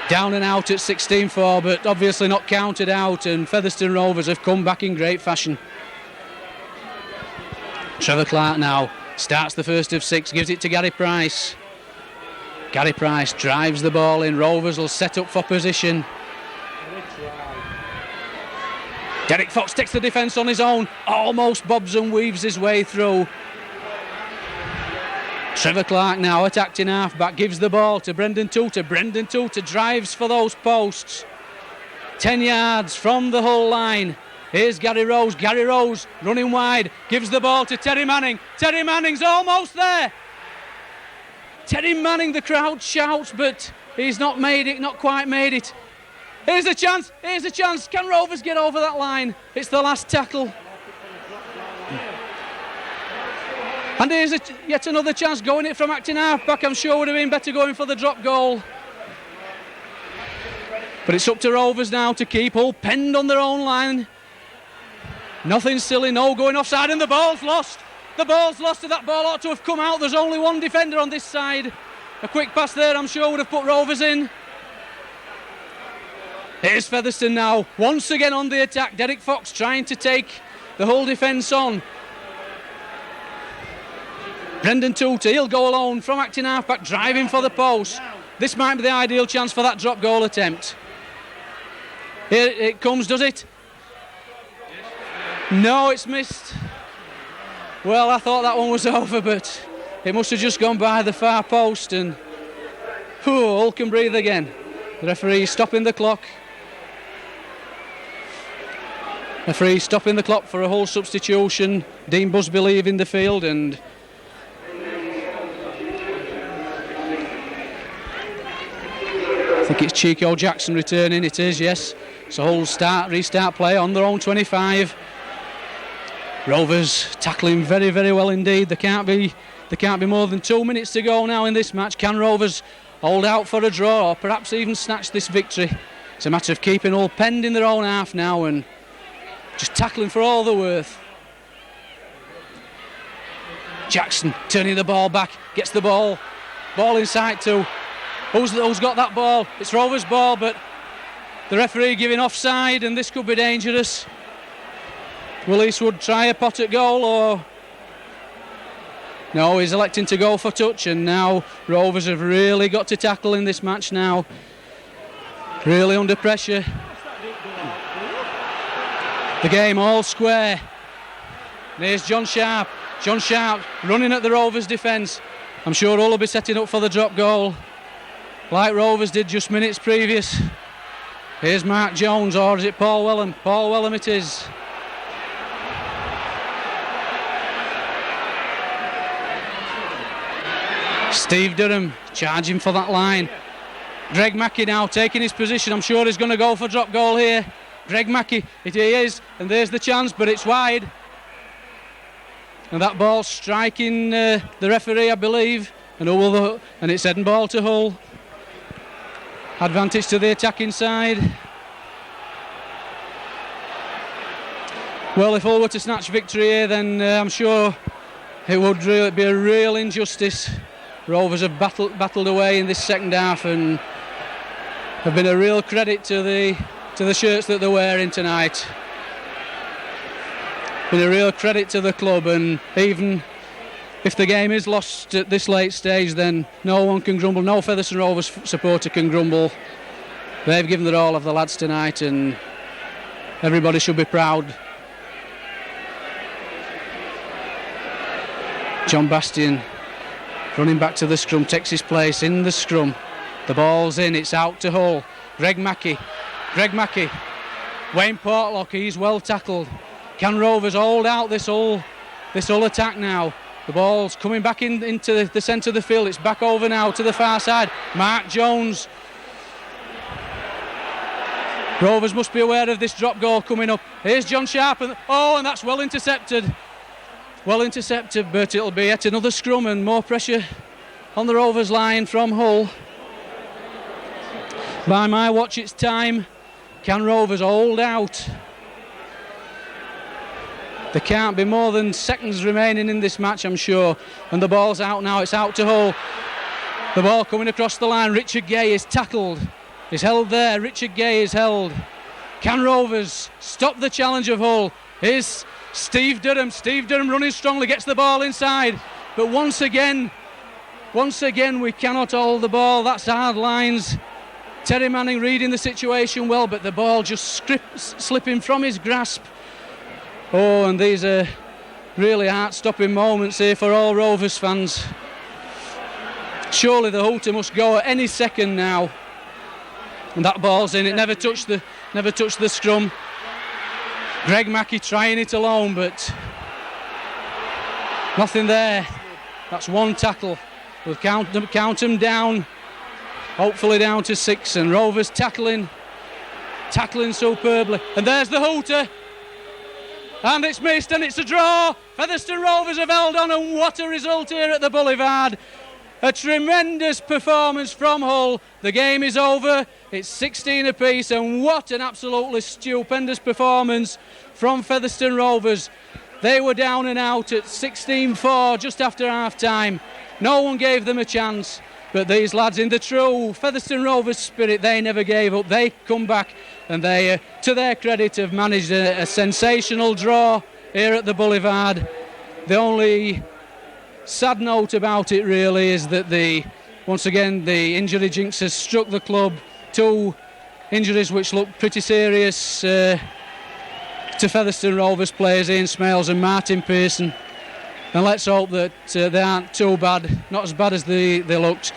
Down and out at 16-4, but obviously not counted out, and Featherstone Rovers have come back in great fashion. Trevor Clark now starts the first of 6, gives it to Gary Price. Gary Price drives the ball in. Rovers will set up for position. Derek Fox takes the defence on his own, almost bobs and weaves his way through. Trevor Clark now at acting half-back, gives the ball to Brendan Tuta. Brendan Tuta drives for those posts. 10 yards from the Hull line. Here's Gary Rose. Gary Rose running wide, gives the ball to Terry Manning. Terry Manning's almost there. Terry Manning, the crowd shouts, but he's not made it, not quite made it. Here's a chance, here's a chance. Can Rovers get over that line? It's the last tackle. And here's yet another chance, going it from acting half-back. I'm sure would have been better going for the drop goal. But it's up to Rovers now to keep Hull penned on their own line. Nothing silly, no going offside, and the ball's lost. The ball's lost, and that ball ought to have come out. There's only one defender on this side. A quick pass there, I'm sure, would have put Rovers in. Here's Featherstone now, once again on the attack. Derek Fox trying to take the Hull defence on. Brendan Tuta, he'll go alone from acting half-back, driving for the post. This might be the ideal chance for that drop goal attempt. Here it comes, does it? No, it's missed. Well, I thought that one was over, but it must have just gone by the far post, and Hull can breathe again. The referee stopping the clock. Referee stopping the clock for a Hull substitution. Dean Busby leaving the field, and I think it's Chico Jackson returning. It is, yes. So Hull restart play on their own 25. Rovers tackling very, very well indeed. There can't be more than 2 minutes to go now in this match. Can Rovers hold out for a draw, or perhaps even snatch this victory? It's a matter of keeping Hull penned in their own half now and just tackling for all they're worth. Jackson turning the ball back, gets the ball inside too. Who's got that ball? It's Rovers' ball, but the referee giving offside, and this could be dangerous. Will Eastwood try a pot at goal, or no? He's electing to go for touch, and now Rovers have really got to tackle in this match now. Really under pressure. The game all square. And here's John Sharp. John Sharp running at the Rovers defence. I'm sure Hull will be setting up for the drop goal, like Rovers did just minutes previous. Here's Mark Jones, or is it Paul Wellham? Paul Wellham it is. Steve Durham charging for that line. Greg Mackey now taking his position. I'm sure he's going to go for drop goal here. Greg Mackey, it is, and there's the chance, but it's wide. And that ball striking the referee, I believe, and it's heading ball to Hull. Advantage to the attacking side. Well, if Hull were to snatch victory here, then I'm sure it would really be a real injustice. Rovers have battled away in this second half and have been a real credit to the shirts that they're wearing tonight. Been a real credit to the club, and even if the game is lost at this late stage, then no one can grumble. No Featherstone Rovers supporter can grumble. They've given their all of the lads tonight, and everybody should be proud. John Bastian running back to the scrum, takes his place in the scrum. The ball's in, it's out to Hull. Greg Mackey. Wayne Portlock, he's well tackled. Can Rovers hold out this Hull attack now? The ball's coming back into the centre of the field. It's back over now to the far side. Mark Jones. Rovers must be aware of this drop goal coming up. Here's John Sharp, and that's well intercepted. Well intercepted, but it'll be yet another scrum and more pressure on the Rovers line from Hull. By my watch, it's time. Can Rovers hold out? There can't be more than seconds remaining in this match, I'm sure. And the ball's out now, it's out to Hull. The ball coming across the line. Richard Gay is tackled. He's held there. Richard Gay is held. Can Rovers stop the challenge of Hull? Here's Steve Durham. Steve Durham running strongly, gets the ball inside. But once again, Once again, we cannot hold the ball. That's hard lines. Terry Manning reading the situation well, but the ball just slipping from his grasp. Oh, and these are really heart-stopping moments here for all Rovers fans. Surely the halter must go at any second now. And that ball's in. It never touched the scrum. Greg Mackey trying it alone, but nothing there. That's one tackle. We'll count them down. Hopefully down to 6, and Rovers tackling superbly. And there's the hooter. And it's missed, and it's a draw. Featherstone Rovers have held on, and what a result here at the Boulevard. A tremendous performance from Hull. The game is over. It's 16 apiece, and what an absolutely stupendous performance from Featherstone Rovers. They were down and out at 16-4 just after half-time. No one gave them a chance. But these lads, in the true Featherstone Rovers spirit, they never gave up. They come back, and they, to their credit, have managed a sensational draw here at the Boulevard. The only sad note about it really is that once again the injury jinx has struck the club. 2 injuries which look pretty serious to Featherstone Rovers players, Ian Smales and Martin Pearson. And let's hope that they aren't too bad, not as bad as they looked.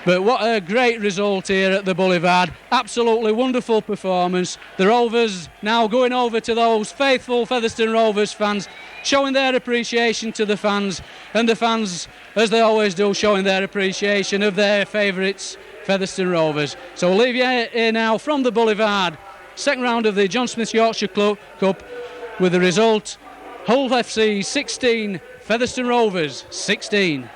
But what a great result here at the Boulevard. Absolutely wonderful performance. The Rovers now going over to those faithful Featherstone Rovers fans, showing their appreciation to the fans, and the fans, as they always do, showing their appreciation of their favourites, Featherstone Rovers. So we'll leave you here now from the Boulevard. Second round of the John Smith's Yorkshire Cup with the result Hull FC 16, Featherstone Rovers 16.